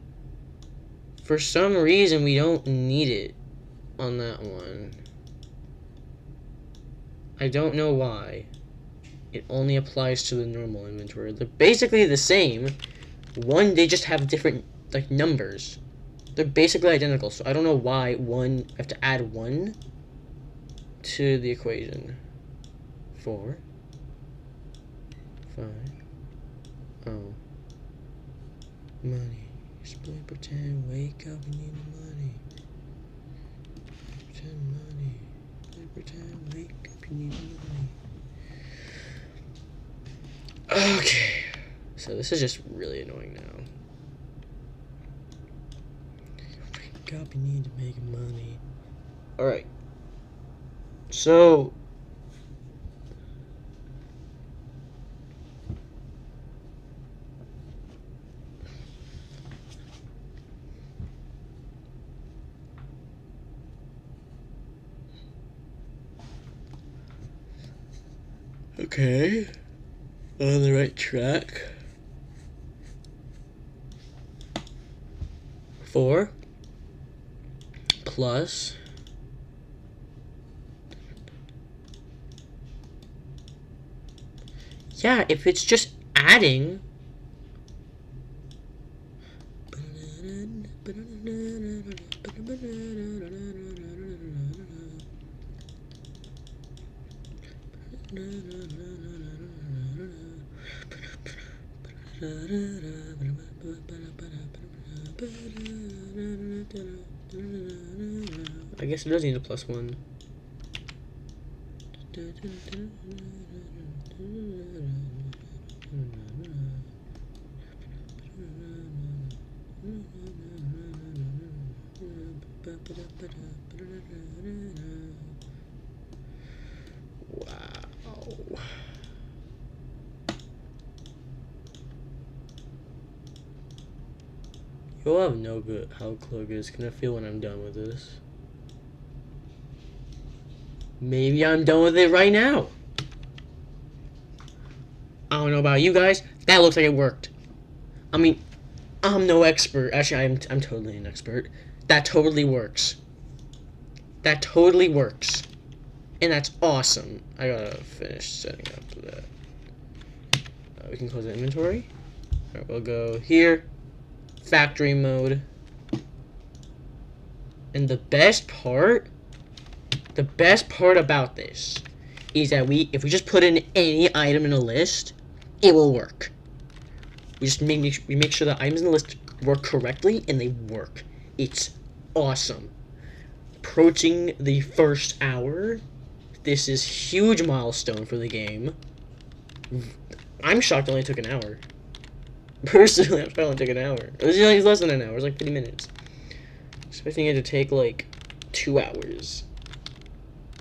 [SPEAKER 1] For some reason, we don't need it on that one. I don't know why. It only applies to the normal inventory. They're basically the same. One, they just have different, like, numbers. They're basically identical, so I don't know why I have to add 1 to the equation. 4, 5, oh. Money. Split, pretend, wake up, we need the money. Pretend money. Split, pretend, wake up, you need the money. Okay. So this is just really annoying now. Wake up, you need to make money. Alright. So okay, on the right track. 4 plus yeah, if it's just adding. I guess it does need a +1. Wow. You'll have no good how Cloak is gonna feel when I'm done with this. Maybe I'm done with it right now. I don't know about you guys. That looks like it worked. I mean, I'm no expert. Actually, I'm totally an expert. That totally works. That totally works. And that's awesome. I gotta finish setting up that. We can close the inventory. Alright, we'll go here. Factory mode. And the best part about this is that if we just put in any item in a list, it will work. We just make sure the items in the list work correctly, and they work. It's awesome. Approaching the first hour. This is huge milestone for the game. I'm shocked it only took an hour. Personally, I'm shocked it only took an hour. It was like less than an hour. It was like 50 minutes. Expecting it to take like 2 hours.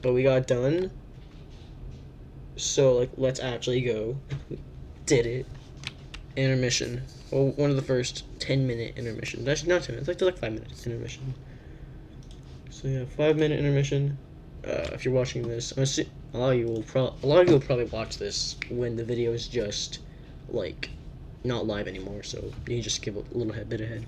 [SPEAKER 1] But we got done So like, let's actually go. Did it. Intermission. Well, one of the first 10-minute intermissions. Actually, not 10 minutes. Like 5 minutes intermission. So yeah, 5-minute intermission. If you're watching this, a lot of you will probably watch this when the video is just like not live anymore. So you can just give a little bit ahead.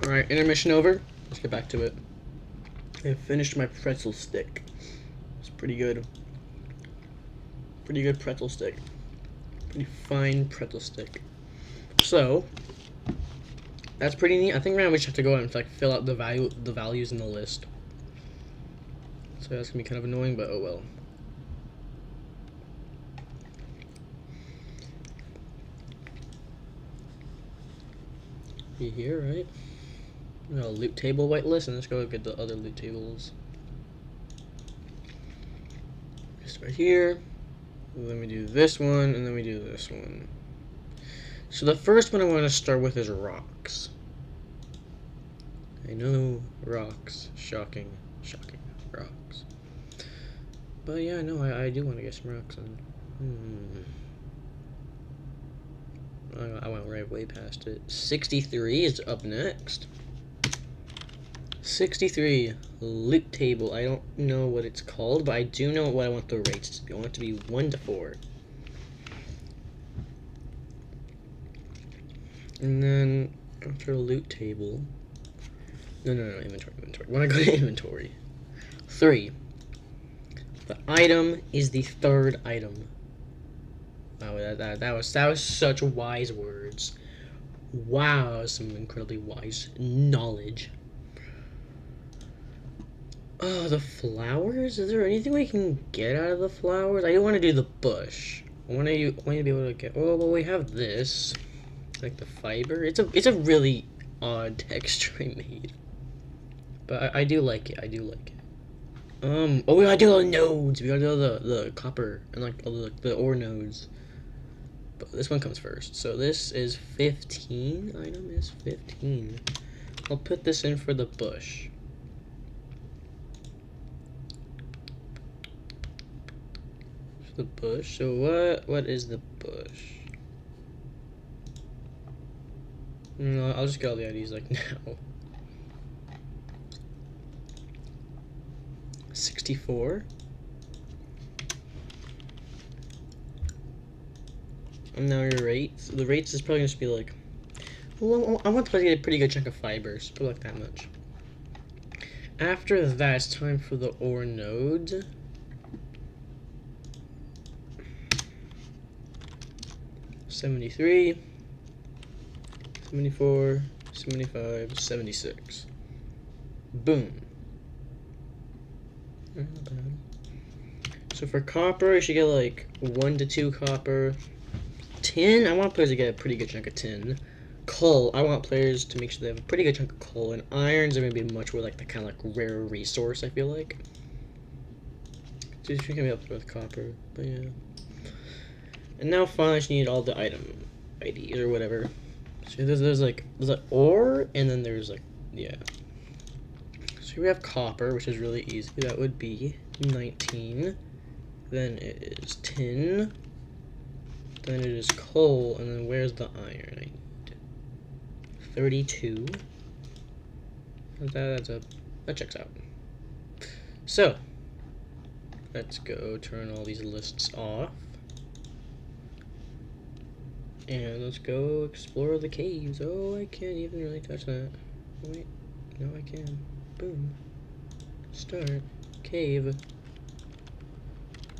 [SPEAKER 1] Alright, intermission over. Let's get back to it. I finished my pretzel stick. It's pretty good. Pretty good pretzel stick. Pretty fine pretzel stick. So that's pretty neat. I think now we just have to go and like fill out the values in the list. So that's gonna be kind of annoying, but oh well. Be here, right? No, loot table whitelist, and let's go get the other loot tables. Just right here. Then we do this one, and then we do this one. So the first one I want to start with is rocks. I know, rocks. Shocking. Shocking. Rocks. But yeah, no, I do want to get some rocks on. I went right way past it. 63 is up next. 63 loot table. I don't know what it's called, but I do know what I want the rates to be. I want it to be 1 to 4. And then after loot table. No, inventory. When I go to inventory. 3. The item is the third item. Wow, that was such wise words. Wow, some incredibly wise knowledge. Oh, the flowers? Is there anything we can get out of the flowers? I don't want to do the bush. I want to be able to get. Oh, well, we have this, like the fiber. It's a really odd texture I made, but I do like it. I do like it. Oh, we gotta do the nodes. We gotta do the copper and like the ore nodes. But this one comes first. So this is 15. Item is 15. I'll put this in for the bush. The bush. So what is the bush? No, I'll just get all the IDs like now. 64. And now your rates. The rates is probably gonna be like. Well, I want to get a pretty good chunk of fibers, but like that much. After that, it's time for the ore node. 73, 74, 75, 76. Boom. Not bad. So for copper, you should get like 1 to 2 copper. Tin, I want players to get a pretty good chunk of tin. Coal, I want players to make sure they have a pretty good chunk of coal. And irons are going to be much more like the kind of like rare resource, I feel like. So you can be up with copper, but yeah. And now finally I just need all the item IDs or whatever. So there's like ore, and then there's like, yeah. So we have copper, which is really easy. That would be 19. Then it is tin. Then it is coal, and then where's the iron? I need 32. That checks out. So let's go turn all these lists off. And let's go explore the caves. Oh, I can't even really touch that. Wait, no I can. Boom. Start. Cave.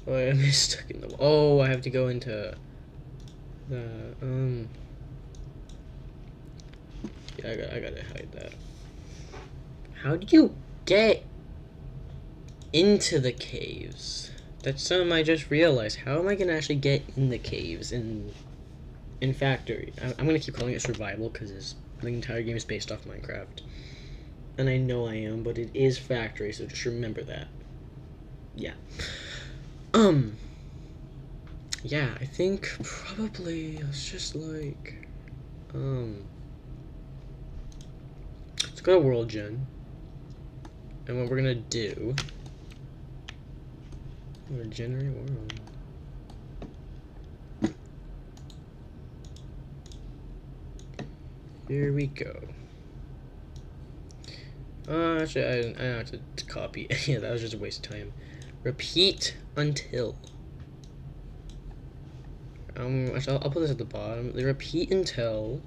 [SPEAKER 1] Oh, I'm stuck in the wall. Oh, I have to go into the, yeah, I gotta hide that. How do you get into the caves? That's something I just realized. How am I gonna actually get in the caves in Factory? I'm gonna keep calling it survival because the entire game is based off Minecraft, and I know I am, but it is Factory, so just remember that. Yeah. Yeah, I think probably it's just like let's go to World Gen, and what we're gonna do, we're gonna generate world. Here we go. Actually, I don't have to copy. Yeah, that was just a waste of time. Repeat until. Actually, I'll put this at the bottom. The repeat until.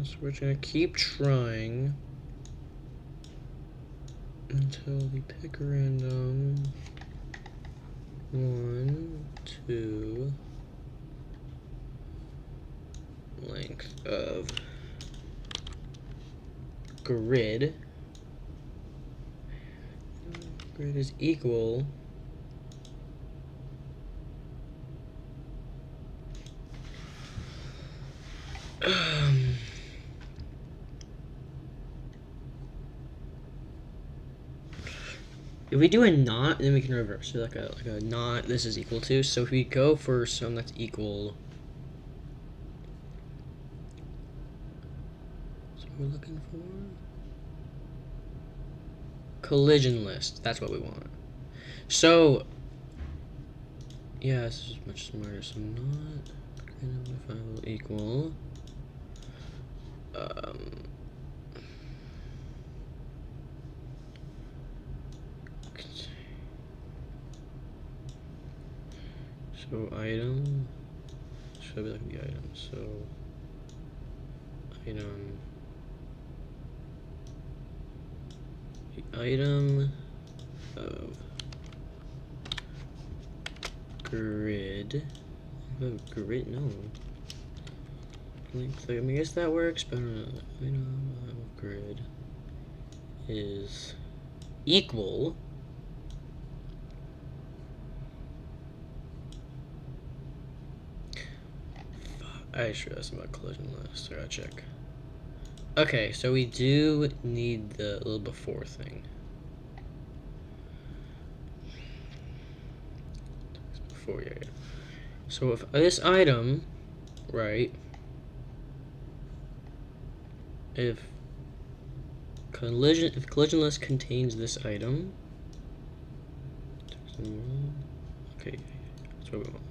[SPEAKER 1] So we're gonna keep trying until we pick a random 1, 2 length of grid. Grid is equal if we do a not, then we can reverse. So like a not, this is equal to. So if we go for some that's equal, so we're looking for collision list. That's what we want. So yeah, this is much smarter. So not will equal so item should be like the item. So item, the item of grid. Grid, no. I mean, I guess that works, but item of grid is equal I just realized about collision list. I gotta check. Okay, so we do need the little before thing. Before, yeah. So if this item, right? If collision list contains this item, okay, that's what we want.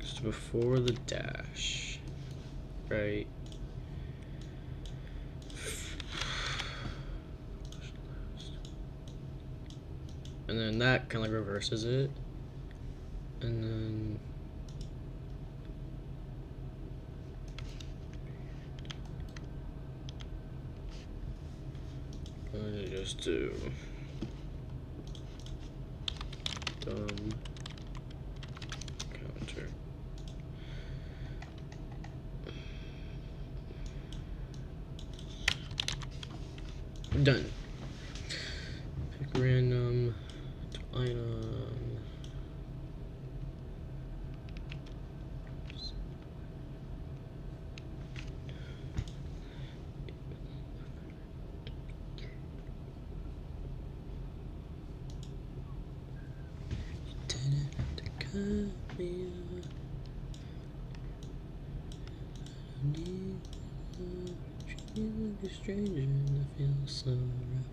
[SPEAKER 1] Just before the dash, right? And then that kind of like reverses it, and then I'm gonna just do dumb counter. Done. Pick random item. Stranger, I feel so rough.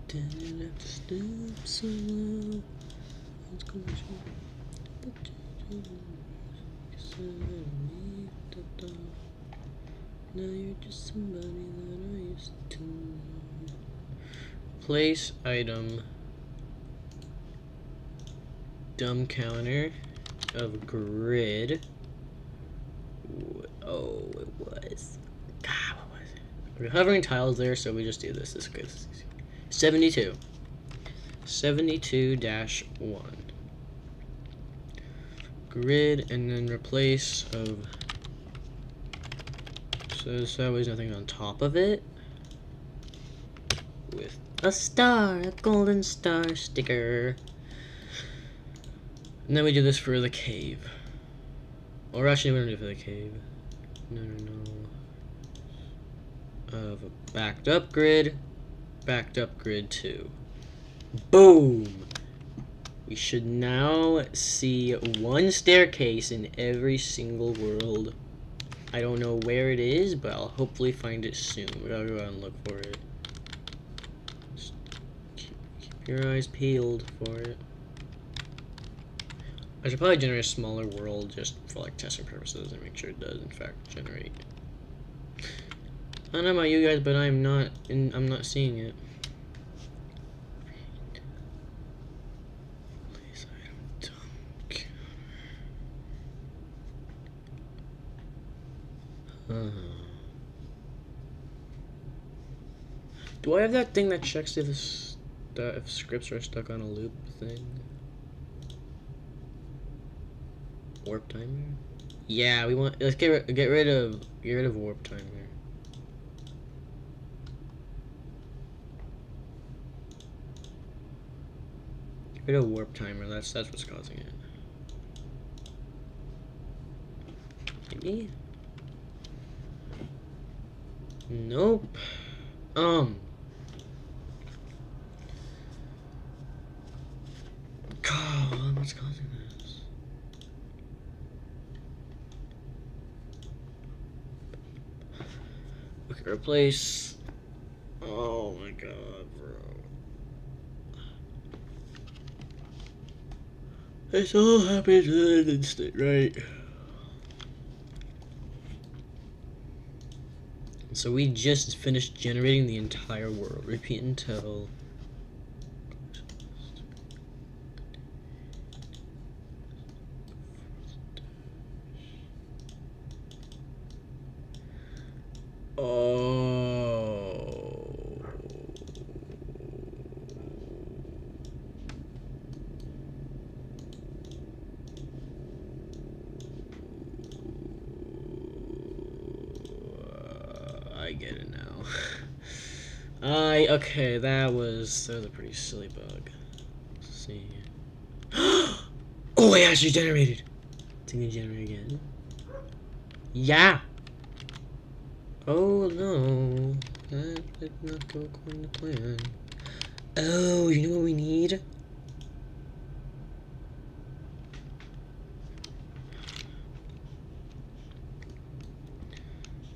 [SPEAKER 1] Didn't have to stoop so low. It's gonna now you're just somebody that I used to know. Place item dumb counter of grid. Oh, it was. God, what was it? We're hovering tiles there, so we just do this. This is good. 72. 72-1. Grid, and then replace of. So that way there's nothing on top of it. With a star, a golden star sticker. And then we do this for the cave. Or actually, we don't do it for the cave. No. Of backed up grid 2. Boom! We should now see one staircase in every single world. I don't know where it is, but I'll hopefully find it soon. We gotta go out and look for it. Just keep your eyes peeled for it. I should probably generate a smaller world just for like testing purposes and make sure it does in fact generate. I don't know about you guys, but I'm not seeing it. Please, Do I have that thing that checks if scripts are stuck on a loop thing? Warp timer? Yeah, we want. Let's get rid of warp timer. Get rid of warp timer. That's what's causing it. Maybe. Nope. God, what's causing this? Okay, replace. Oh my god, bro. This all happens in an instant, right? So we just finished generating the entire world. Repeat until. I get it now. Okay, that was a pretty silly bug. Let's see. Oh, it actually generated. It's gonna generate again. Yeah. Oh no, that did not go according to plan. Oh, you know what we need?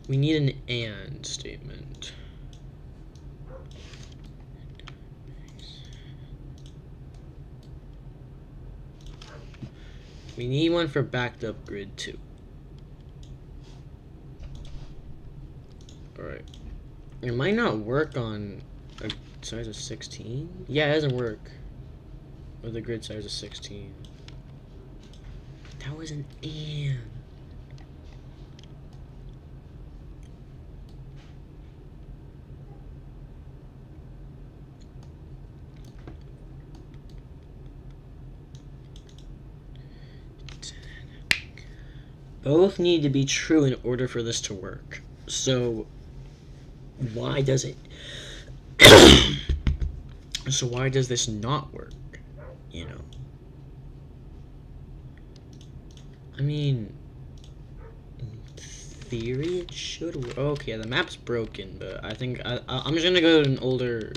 [SPEAKER 1] We need an and statement. We need one for backed up grid too. Alright. It might not work on a size of 16. Yeah, it doesn't work with a grid size of 16. That was an and. Both need to be true in order for this to work. So why does it so why does this not work? You know, I mean, in theory it should work. Okay, the map's broken, but I think I'm just gonna go to an older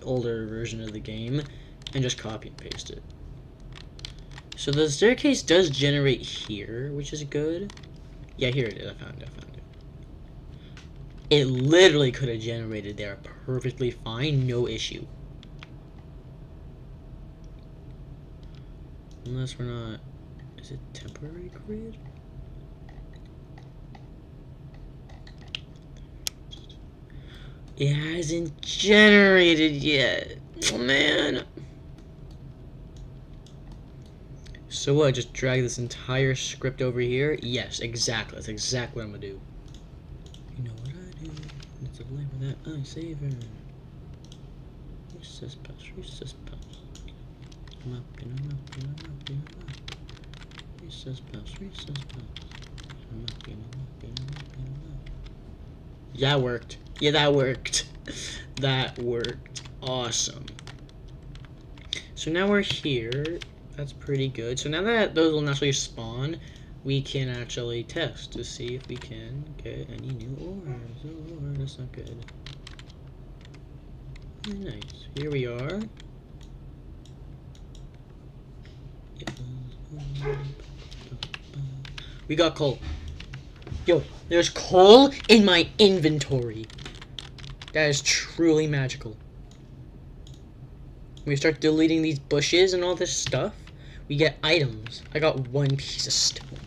[SPEAKER 1] older version of the game and just copy and paste it. So the staircase does generate here, which is good. Yeah, here it is. I found it. It literally could have generated there perfectly fine, no issue. Unless we're not... Is it temporary grid? It hasn't generated yet. Oh, man. So what, just drag this entire script over here? Yes, exactly. That's exactly what I'm gonna do. You know what I do? It's a label that I savor. Recess pass. Recess pass. Come up, get him up, get him up, get him up. Recess pass. Recess pass. Get him up, get him up, get him up, get him up. Yeah, worked. Yeah, that worked. That worked. Awesome. So now we're here. That's pretty good. So now that those will naturally spawn, we can actually test to see if we can get any new ores. Oh, that's not good. Nice. Here we are. We got coal. Yo, there's coal in my inventory. That is truly magical. When we start deleting these bushes and all this stuff, we get items. I got one piece of stone.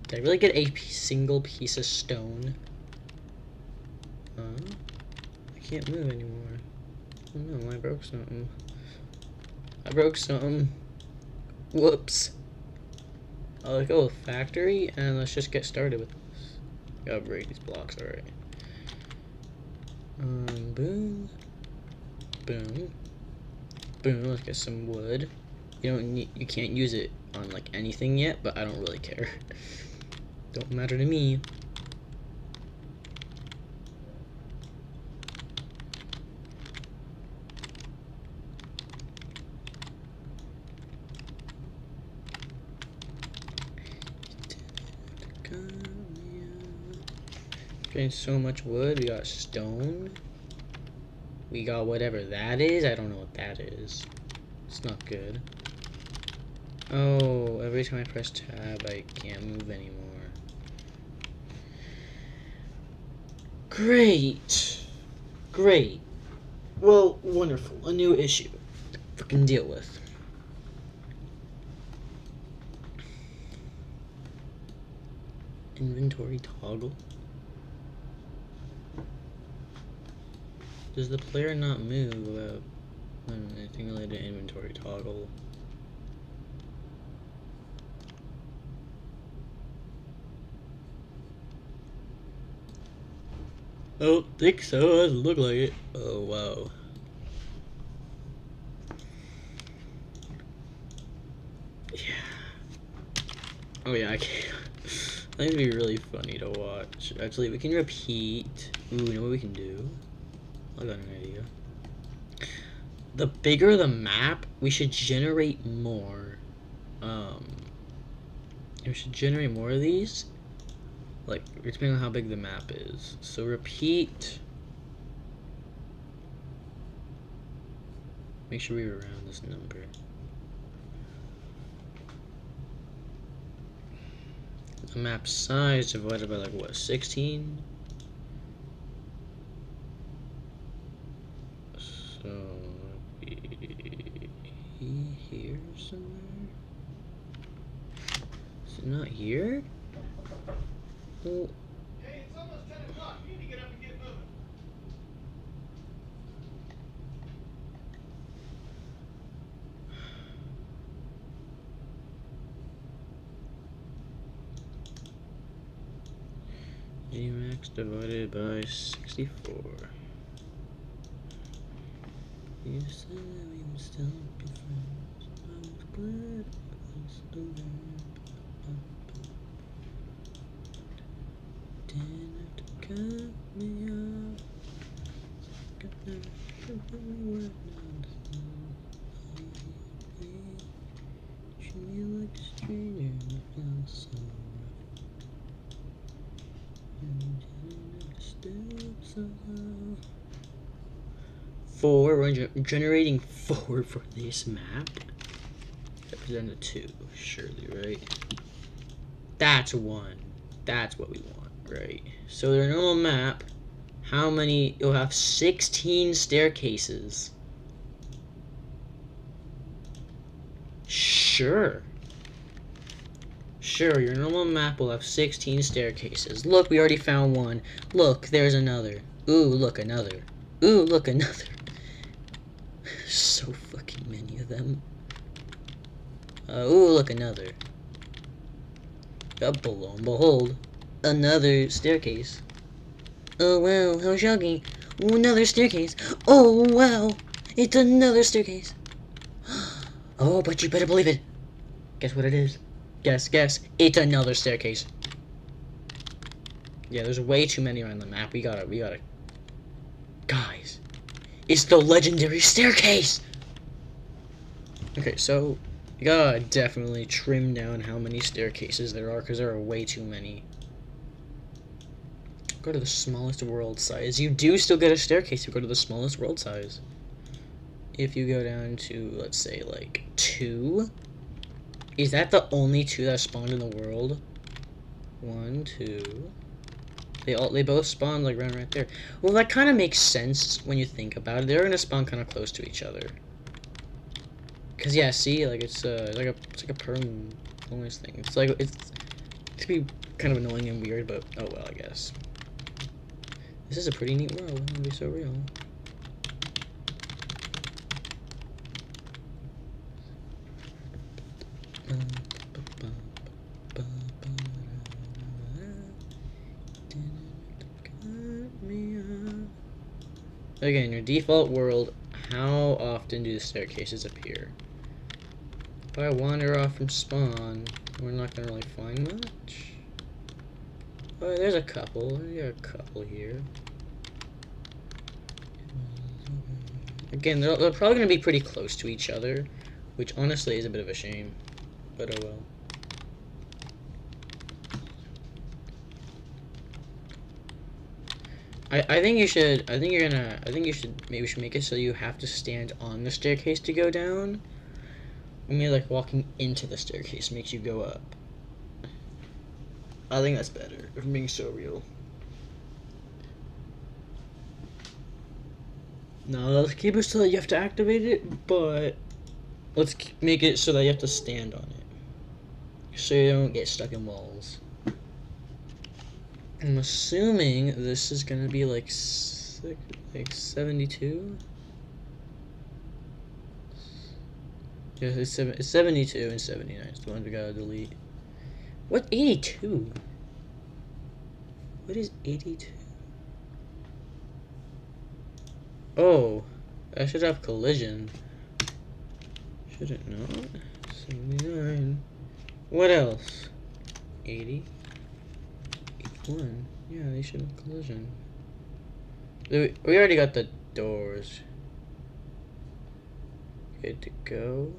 [SPEAKER 1] Did I really get a single piece of stone? I can't move anymore. Oh no, I broke something. I broke something. Whoops. I'll go with factory and let's just get started with this. Gotta break these blocks, alright. Boom. Boom. Boom, let's get some wood. You can't use it on like anything yet, but I don't really care. Don't matter to me. Getting so much wood. We got stone. We got whatever that is. I don't know what that is. It's not good. Oh, every time I press tab, I can't move anymore. Great. Great. Well, wonderful. A new issue to fucking deal with. Inventory toggle. Does the player not move without anything related to inventory toggle? I don't think so. It doesn't look like it. Oh, wow. Yeah. Oh, yeah, I can't. I think it'd be really funny to watch. Actually, we can repeat. Ooh, you know what we can do? I got an idea. The bigger the map, we should generate more. We should generate more of these. Like, depending on how big the map is. So repeat. Make sure we were around this number. The map size divided by like what, 16? So here somewhere. Is it not here? Well,
[SPEAKER 2] hey, it's almost 10 o'clock. You need to get up and get moving.
[SPEAKER 1] Gmax divided by 64. You said that we would still be friends. I was glad I was over. Didn't have to cut me off. Got there, we were not treat me like a stranger and I feel so rough. And didn't have to step so low. 4, we're generating 4 for this map. Represent a 2, surely, right? That's 1. That's what we want, right? So their normal map, how many? You'll have 16 staircases. Sure. Sure, your normal map will have 16 staircases. Look, we already found one. Look, there's another. Ooh, look, another. Ooh, look, another. So fucking many of them. Ooh, look, another. Lo and behold, another staircase. Oh wow, how shocking. Ooh, another staircase. Oh wow, it's another staircase. Oh, but you better believe it. Guess what it is? Guess. It's another staircase. Yeah, there's way too many around the map. We gotta. Guys. It's the legendary staircase! Okay, so you gotta definitely trim down how many staircases there are, because there are way too many. Go to the smallest world size. You do still get a staircase if you go to the smallest world size. If you go down to, let's say, like, 2. Is that the only 2 that spawned in the world? 1, 2... They both spawn like right there. Well, that kind of makes sense when you think about it. They're gonna spawn kind of close to each other. Cause yeah, see, like it's like a perm bonus thing. It's to be kind of annoying and weird, but oh well, I guess. This is a pretty neat world. It's gonna be so real. Again, your default world, how often do the staircases appear? If I wander off from spawn, we're not gonna really find much. Oh, there's a couple. There's a couple here. Again, they're probably gonna be pretty close to each other, which honestly is a bit of a shame. But oh well. I think you should. I think you should. Maybe we should make it so you have to stand on the staircase to go down. Maybe like walking into the staircase makes you go up. I think that's better. If I'm being so real. No, let's keep it so that you have to activate it, but let's make it so that you have to stand on it, so you don't get stuck in walls. I'm assuming this is gonna be like 72. Yeah, it's 72 and 79. It's the one we gotta delete. What 82? What is 82? Oh, I should have collision. Should it not? 79. What else? 80. 81. Yeah, they should have collision. We already got the doors. Good to go.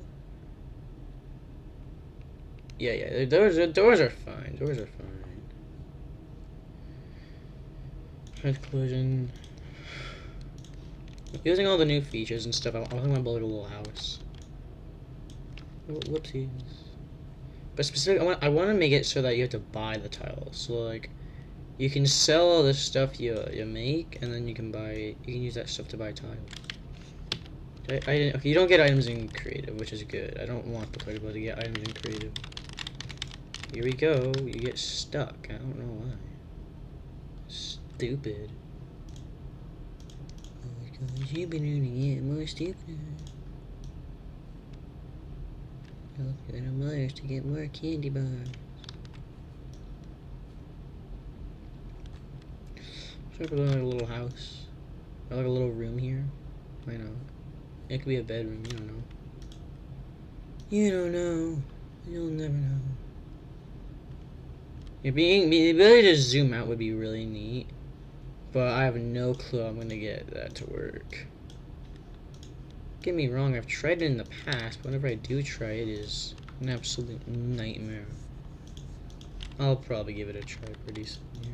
[SPEAKER 1] Yeah, the doors are fine. Doors are fine. Red collision. Using all the new features and stuff, I think I'm gonna build a little house. Oh, whoopsies. But specifically, I want to make it so that you have to buy the tiles. So like, you can sell all the stuff you make, and then you can use that stuff to buy tiles. Okay, you don't get items in creative, which is good. I don't want the player to get items in creative. Here we go. You get stuck. I don't know why. Stupid. Oh, because you've been doing it more stupid. Look at our mothers to get more candy bars. Should I put like a little house? Or like a little room here? Why not? It could be a bedroom, you don't know. You don't know. You'll never know. The ability to zoom out would be really neat. But I have no clue how I'm gonna get that to work. Don't get me wrong, I've tried it in the past, but whenever I do try it is an absolute nightmare. I'll probably give it a try pretty soon here.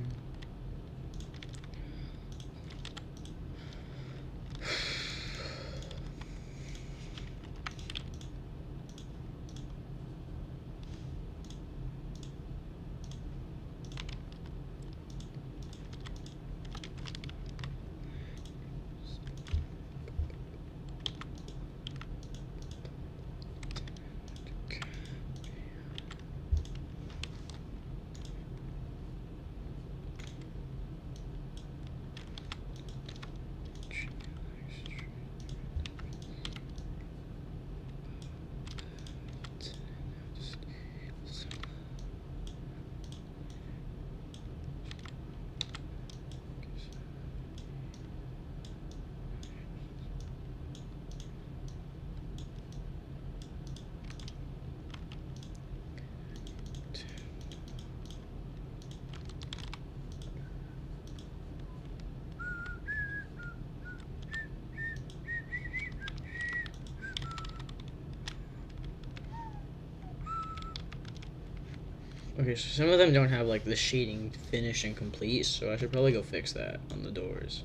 [SPEAKER 1] Okay, so some of them don't have like the shading finished and complete, so I should probably go fix that on the doors.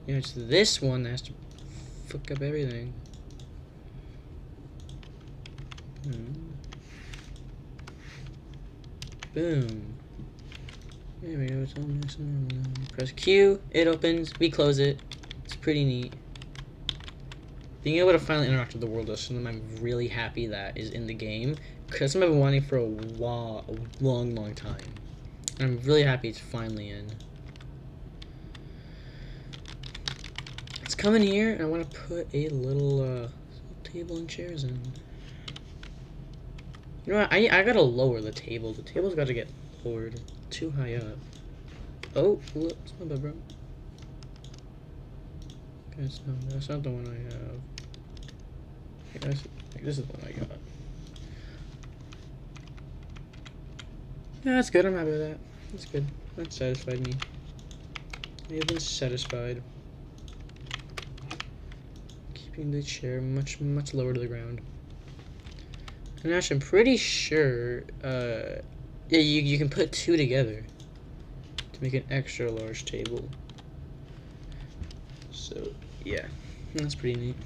[SPEAKER 1] You know, it's this one that has to fuck up everything. Boom. There we go, it's all nice and normal now. Press Q, it opens, we close it. It's pretty neat. Being able to finally interact with the world is something I'm really happy that is in the game, because something I've been wanting for a long time. And I'm really happy it's finally in. Let's come in here, and I want to put a little table and chairs in. You know what? I gotta lower the table. The table's got to get lowered too high up. Oh, whoops, my bad, bro. Okay, so that's not the one I have. This is the one I got. Yeah, that's good. I'm happy with that. That's good. That satisfied me. I've been satisfied. Keeping the chair much lower to the ground. And actually, I'm pretty sure, yeah, you can put two together to make an extra large table. So, yeah, that's pretty neat.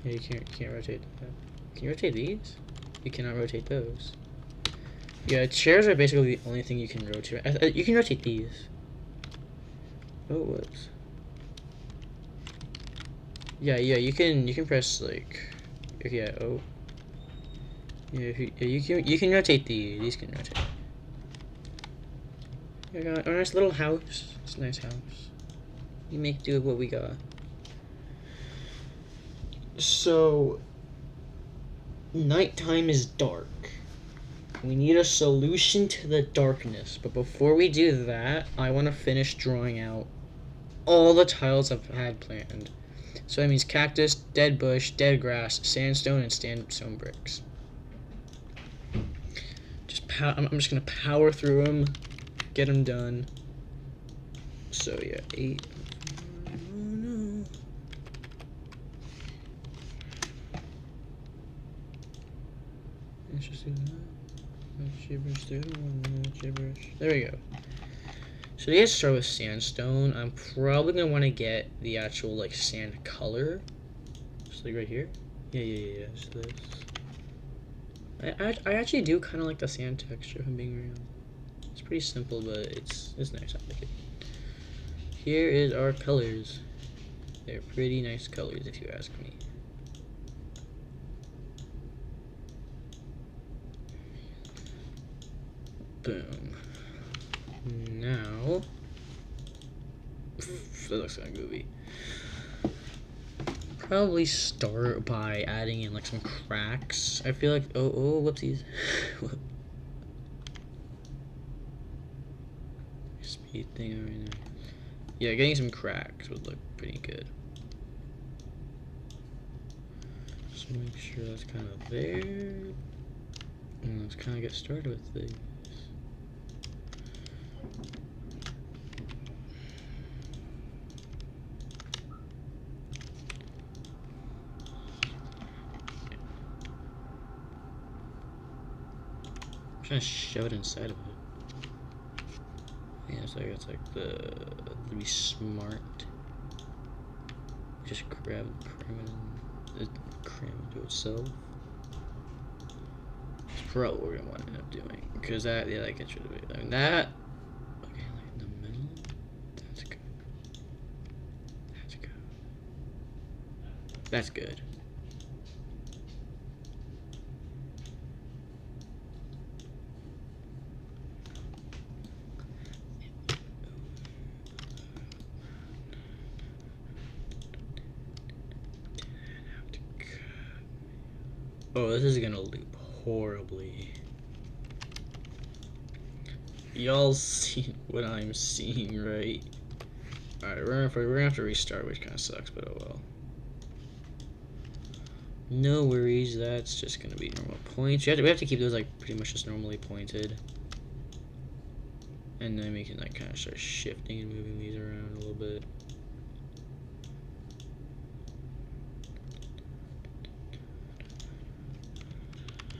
[SPEAKER 1] Yeah, you can't rotate that. Can you rotate these? You cannot rotate those. Yeah, chairs are basically the only thing you can rotate. You can rotate these. Oh, whoops. Yeah, you can press like, yeah, oh. Yeah, you can rotate these. These can rotate. We got a nice little house. It's a nice house. You make do with what we got. So, nighttime is dark. We need a solution to the darkness. But before we do that, I want to finish drawing out all the tiles I've had planned. So that means cactus, dead bush, dead grass, sandstone, and sandstone bricks. I'm just gonna power through them, get them done. So yeah, 8. Oh no. Let's just do that. Gibberish there. Gibberish. There we go. So let's start with sandstone. I'm probably gonna want to get the actual like sand color. Just like right here. Yeah. So this. I actually do kind of like the sand texture, if I'm being real. It's pretty simple, but it's nice. I like it. Here is our colors. They're pretty nice colors, if you ask me. Boom. Now, that looks kind of goofy. Probably start by adding in like some cracks. I feel like oh whoopsies. Speed thing right now. Yeah, getting some cracks would look pretty good. Just make sure that's kind of there. And let's kind of get started with these. I'm trying to shove it inside of it. Yeah, so it's like to be smart. Just grab the cram into itself. That's probably what we're gonna want to end up doing. Because that gets rid of it. I mean that okay, like in the middle. That's good. That's good. That's good. Oh, this is gonna loop horribly. Y'all see what I'm seeing, right? Alright, we're gonna have to restart, which kind of sucks, but oh well. No worries, that's just gonna be normal points. We have to keep those like pretty much just normally pointed. And then we can like kind of start shifting and moving these around a little bit.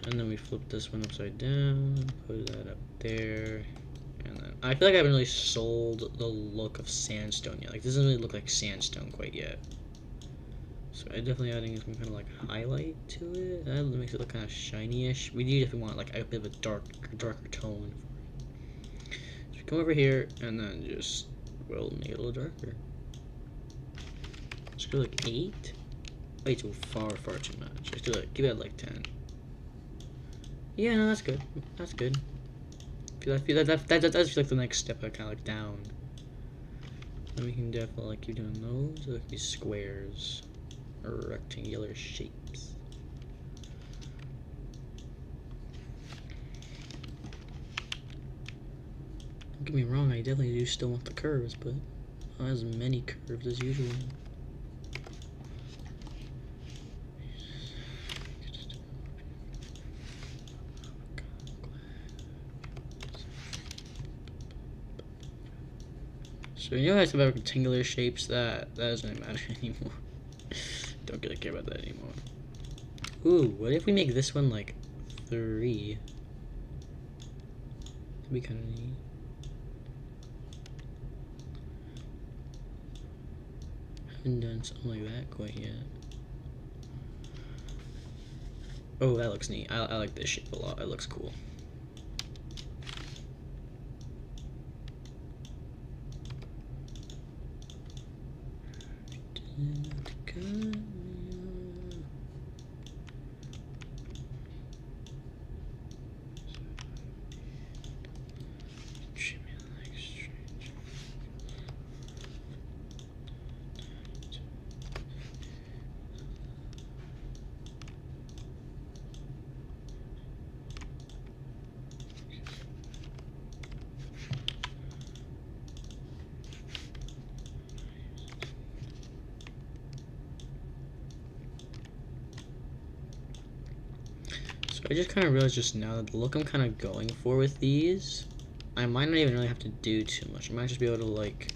[SPEAKER 1] And then we flip this one upside down, put that up there, and then I feel like I haven't really sold the look of sandstone yet. Like this doesn't really look like sandstone quite yet. So I definitely adding some kind of like highlight to it. That makes it look kind of shiny-ish. We need if we want like a bit of a darker tone. So we come over here and then just make it a little darker. Let's go like 8. Way too far too much. Let's do like give it like 10. Yeah, no, that's good. That's good. I feel that's like the next step, kind of like down. And we can definitely like keep doing those. Like these squares or rectangular shapes. get me wrong, I definitely do still want the curves, but not as many curves as usual. So you guys have rectangular shapes, that doesn't matter anymore. Don't really care about that anymore. Ooh, what if we make this one like 3? That'd be kind of neat. Haven't done something like that quite yet. Oh, that looks neat. I like this shape a lot. It looks cool. So I just kind of realized just now that the look I'm kind of going for with these, I might not even really have to do too much. I might just be able to like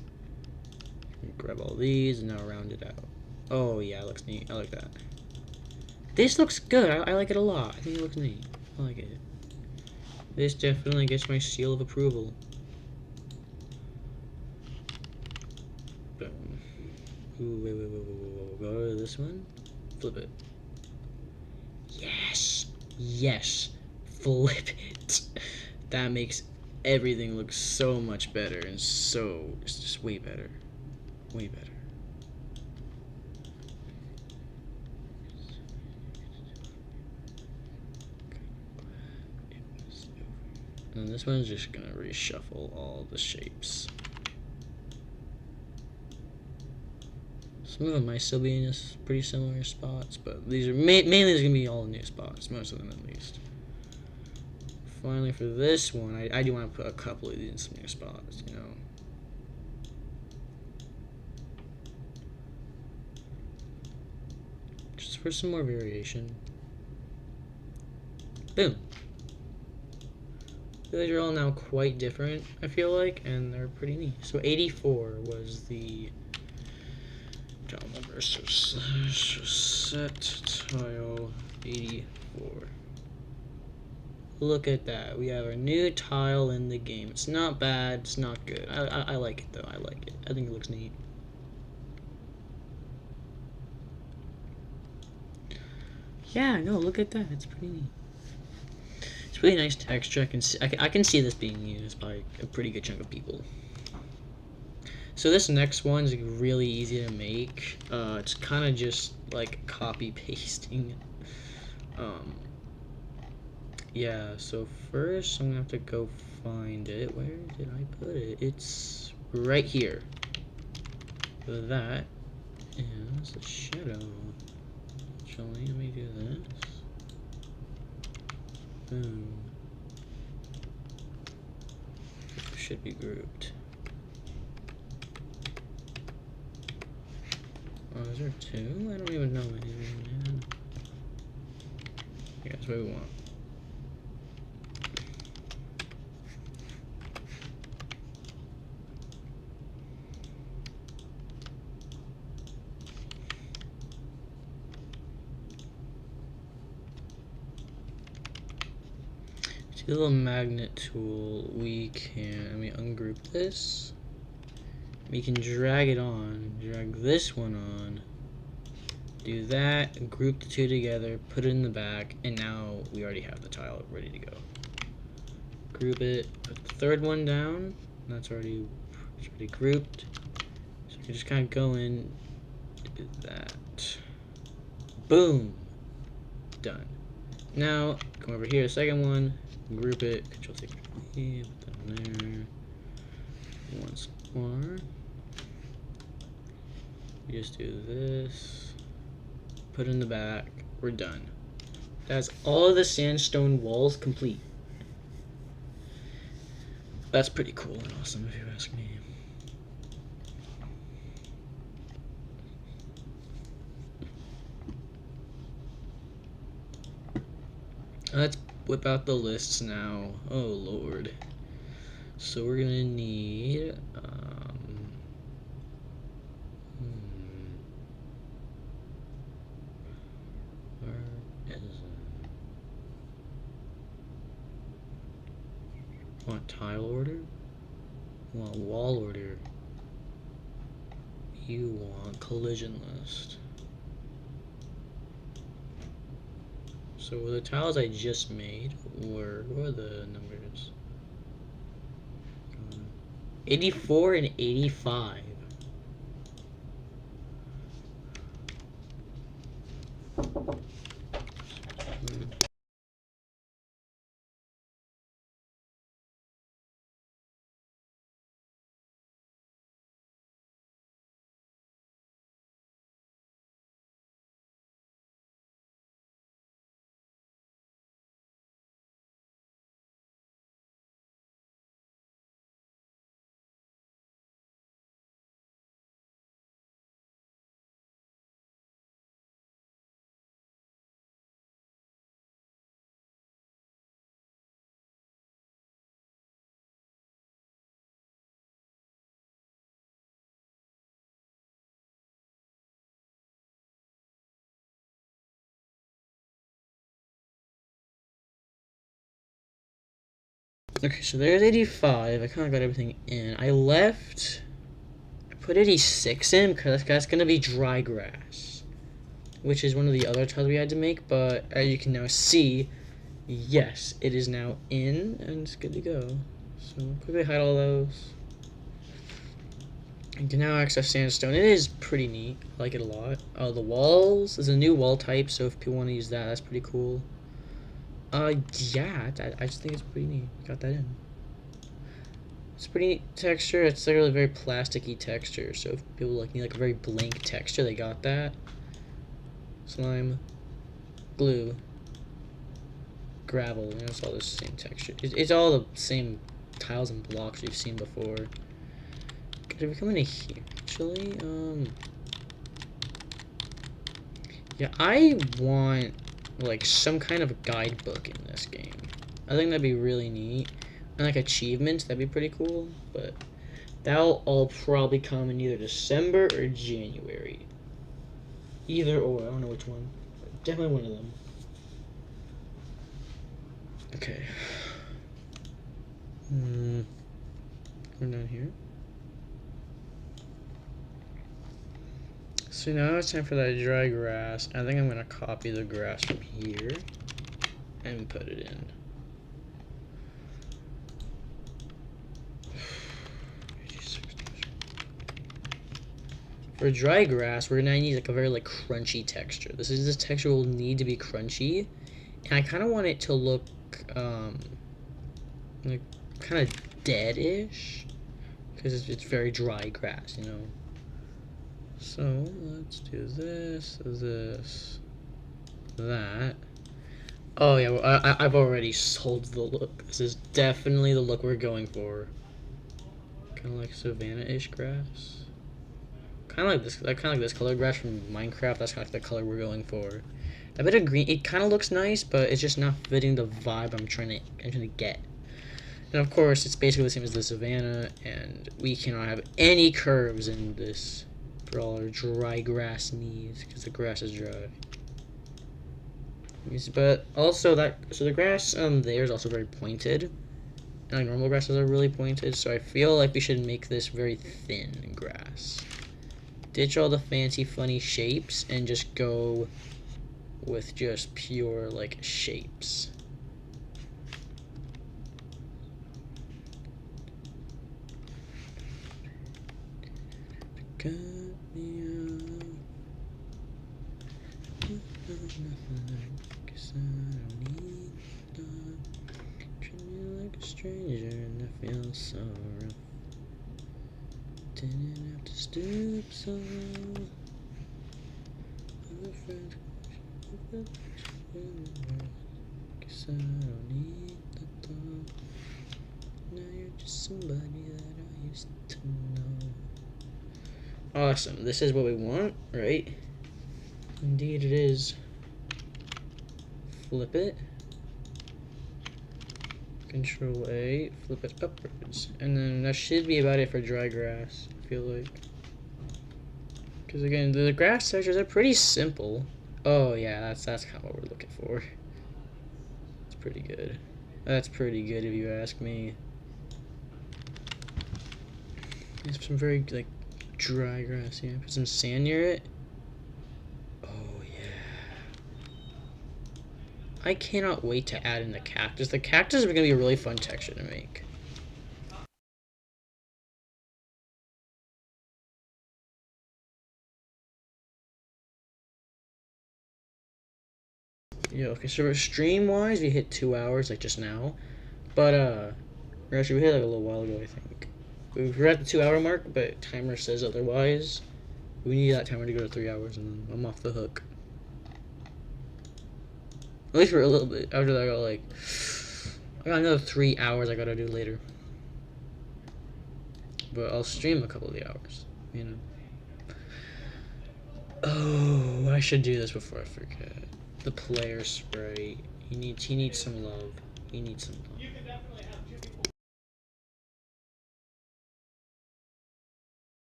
[SPEAKER 1] grab all these and now round it out. Oh yeah, it looks neat. I like that. This looks good. I like it a lot. I think it looks neat. I like it. This definitely gets my seal of approval. Boom. Ooh, wait. Go to this one. Flip it. Yes. Yes. Flip it. That makes everything look so much better and so it's just way better. Way better. And this one's just gonna reshuffle all the shapes. Some of them might still be in pretty similar spots, but these are mainly there's gonna be all new spots, most of them at least. Finally, for this one, I do want to put a couple of these in some new spots, you know. Just for some more variation. Boom. These are all now quite different, I feel like, and they're pretty neat. So 84 was the tile number, so set tile 84. Look at that. We have a new tile in the game. It's not bad, it's not good. I like it though, I like it. I think it looks neat. Yeah, no, look at that. It's pretty neat. It's really nice texture. I can see this being used by a pretty good chunk of people. So this next one is really easy to make. It's kind of just like copy pasting. Yeah. So first I'm gonna have to go find it. Where did I put it? It's right here. That is a shadow. Actually, let me do this. Boom. Should be grouped. Oh, is there two? I don't even know anymore. Yeah, that's what we want. The little magnet tool, we ungroup this. We can drag it on, drag this one on, do that, group the two together, put it in the back, and now we already have the tile ready to go. Group it, put the third one down, that's already grouped. So we can just kind of go in, do that. Boom! Done. Now, come over here, second one. Group it, Control C, put that in there. Once more. We just do this. Put it in the back. We're done. That's all of the sandstone walls complete. That's pretty cool and awesome if you ask me. Let's whip out the lists now. Oh lord. So we're gonna need where is it? Want tile order? Want wall order? You want collision list. So the tiles I just made were, what are the numbers? 84 and 85. Okay, so there's 85. I kind of got everything in. I put 86 in because that's going to be dry grass, which is one of the other tiles we had to make, but as you can now see, yes, it is now in, and it's good to go. So quickly hide all those. You can now access sandstone. It is pretty neat. I like it a lot. The walls is a new wall type, so if people want to use that, that's pretty cool. Yeah, I just think it's pretty neat. Got that in. It's a pretty neat texture. It's like a really very plasticky texture, so if people need like a very blank texture, they got that. Slime, glue, gravel, it's all the same texture. It's all the same tiles and blocks we've seen before. Could we come into here, actually? Yeah, I want, like, some kind of guidebook in this game. I think that'd be really neat. And, like, achievements, that'd be pretty cool. But that'll all probably come in either December or January. Either or, I don't know which one. Definitely one of them. Okay. We're down here. So now it's time for that dry grass. I think I'm gonna copy the grass from here and put it in. For dry grass, we're gonna need like a very crunchy texture. This texture will need to be crunchy, and I kind of want it to look like kind of dead-ish because it's very dry grass, you know. So let's do this, that. Oh yeah, well, I've already sold the look. This is definitely the look we're going for. Kind of like savanna-ish grass. Kind of like this color grass from Minecraft. That's kind of like the color we're going for. That bit of green, it kind of looks nice, but it's just not fitting the vibe I'm trying to get. And of course, it's basically the same as the savanna, and we cannot have any curves in this for all our dry grass needs because the grass is dry. But also so the grass there is also very pointed, and like normal grasses are really pointed. So I feel like we should make this very thin grass. Ditch all the fancy, funny shapes and just go with just pure shapes. Cut me off. Cause I don't need love. Treat me like a stranger and I feel so rough. Didn't have to stoop so low. I'm afraid cause I don't need the thought. Now you're just somebody that I used to know. Awesome. This is what we want, right? Indeed it is. Flip it. Control A, flip it upwards. And then that should be about it for dry grass, I feel like. Because again, the grass textures are pretty simple. Oh yeah, that's kind of what we're looking for. It's pretty good. That's pretty good if you ask me. There's some very like dry grass here. Put some sand near it. Oh yeah. I cannot wait to add in the cactus. The cactus is gonna be a really fun texture to make. Yeah, okay, so stream wise we hit 2 hours like just now. But actually we hit like a little while ago I think. We're at the 2 hour mark, but timer says otherwise. We need that timer to go to 3 hours and then I'm off the hook. At least for a little bit. After that I got another 3 hours I gotta do later. But I'll stream a couple of the hours, you know. Oh, I should do this before I forget. The player sprite. He needs some love. He needs some love.
[SPEAKER 2] You can definitely have two people.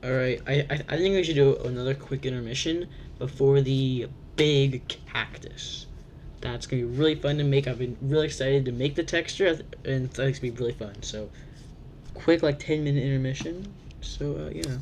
[SPEAKER 1] Alright, I think we should do another quick intermission before the big cactus. That's gonna be really fun to make. I've been really excited to make the texture, and it's gonna be really fun. So, quick, like 10-minute intermission. So, yeah.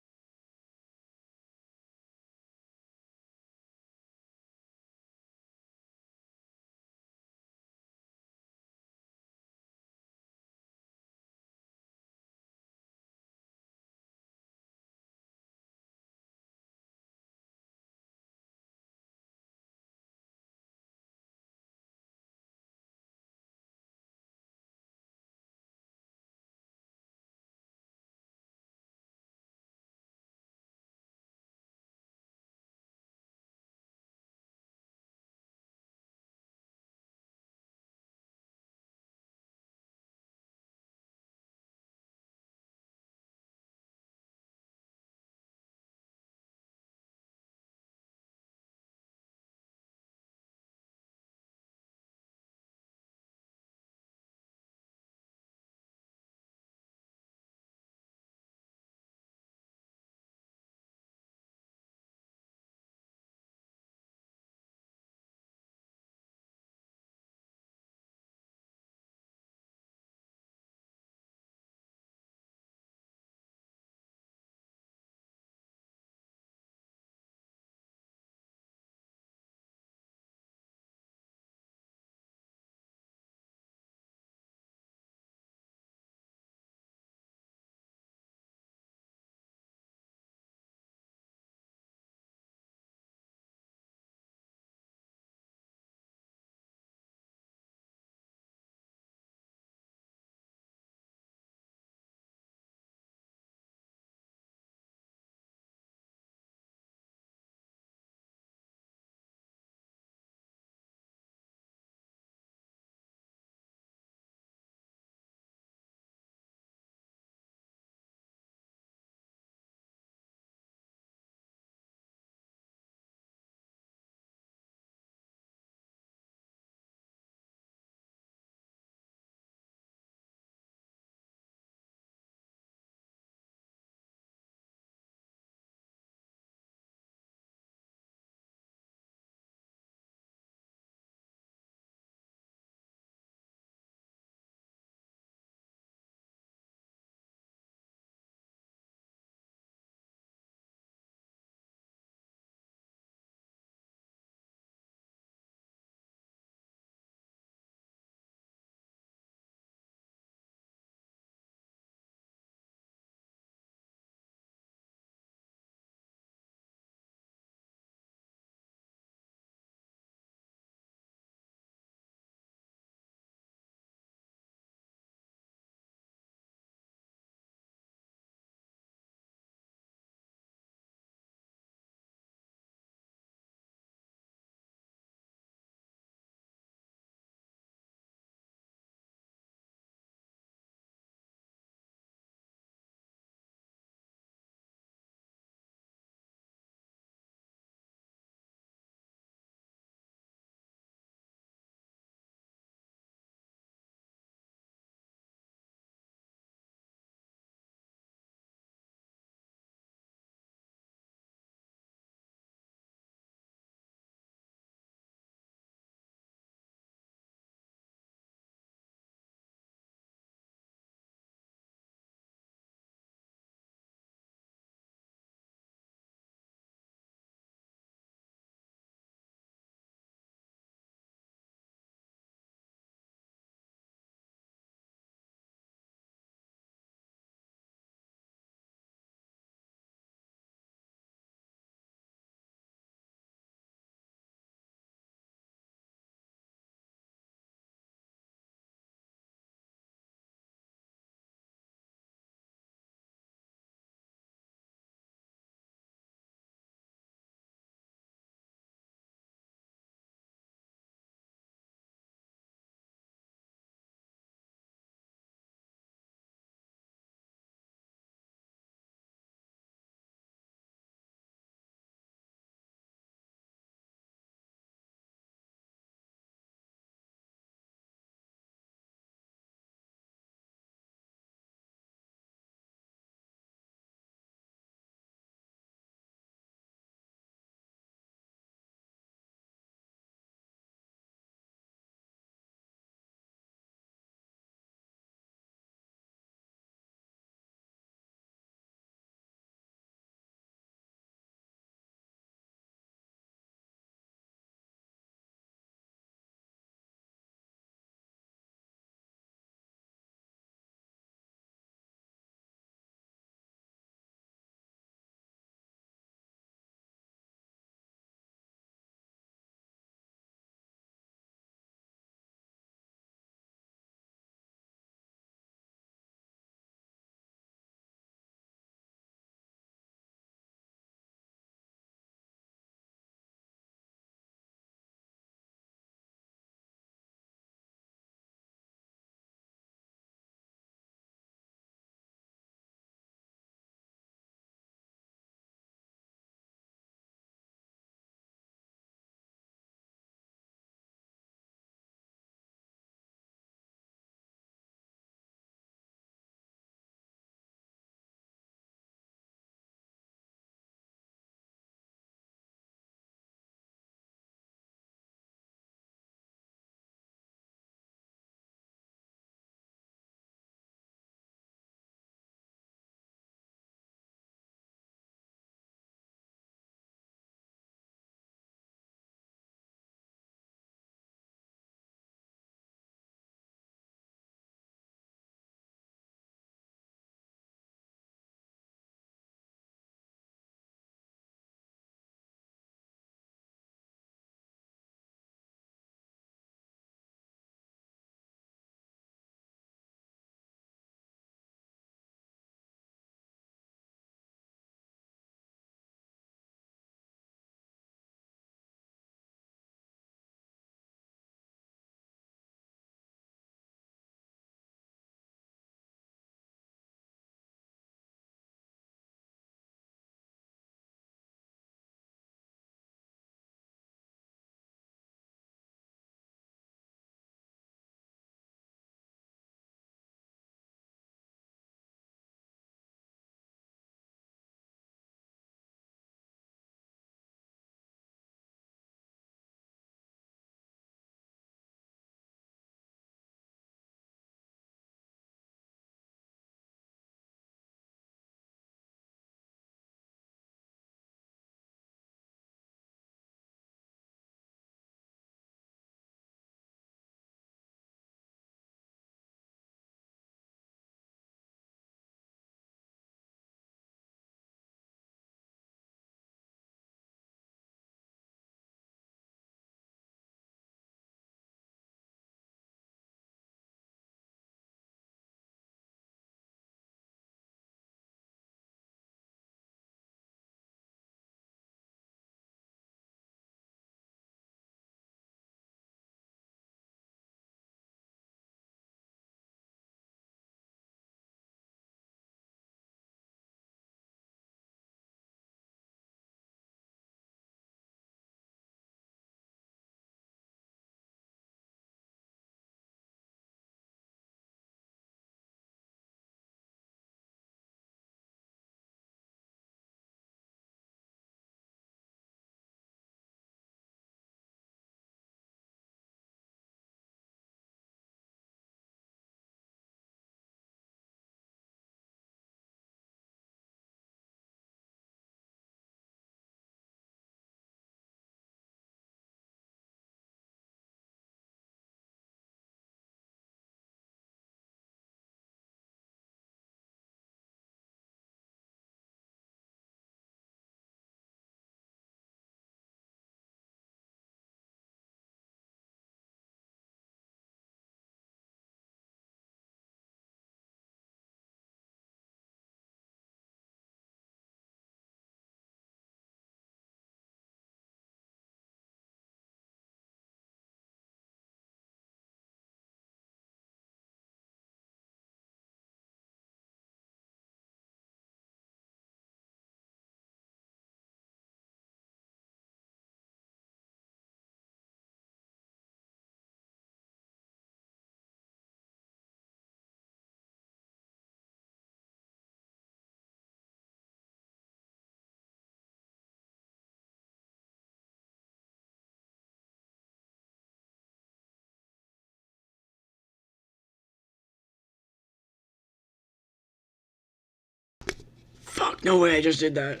[SPEAKER 1] Fuck, no way I just did that.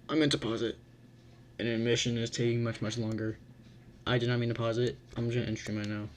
[SPEAKER 1] I meant to pause it. An admission is taking much, much longer. I did not mean to pause it. I'm just gonna end stream right now.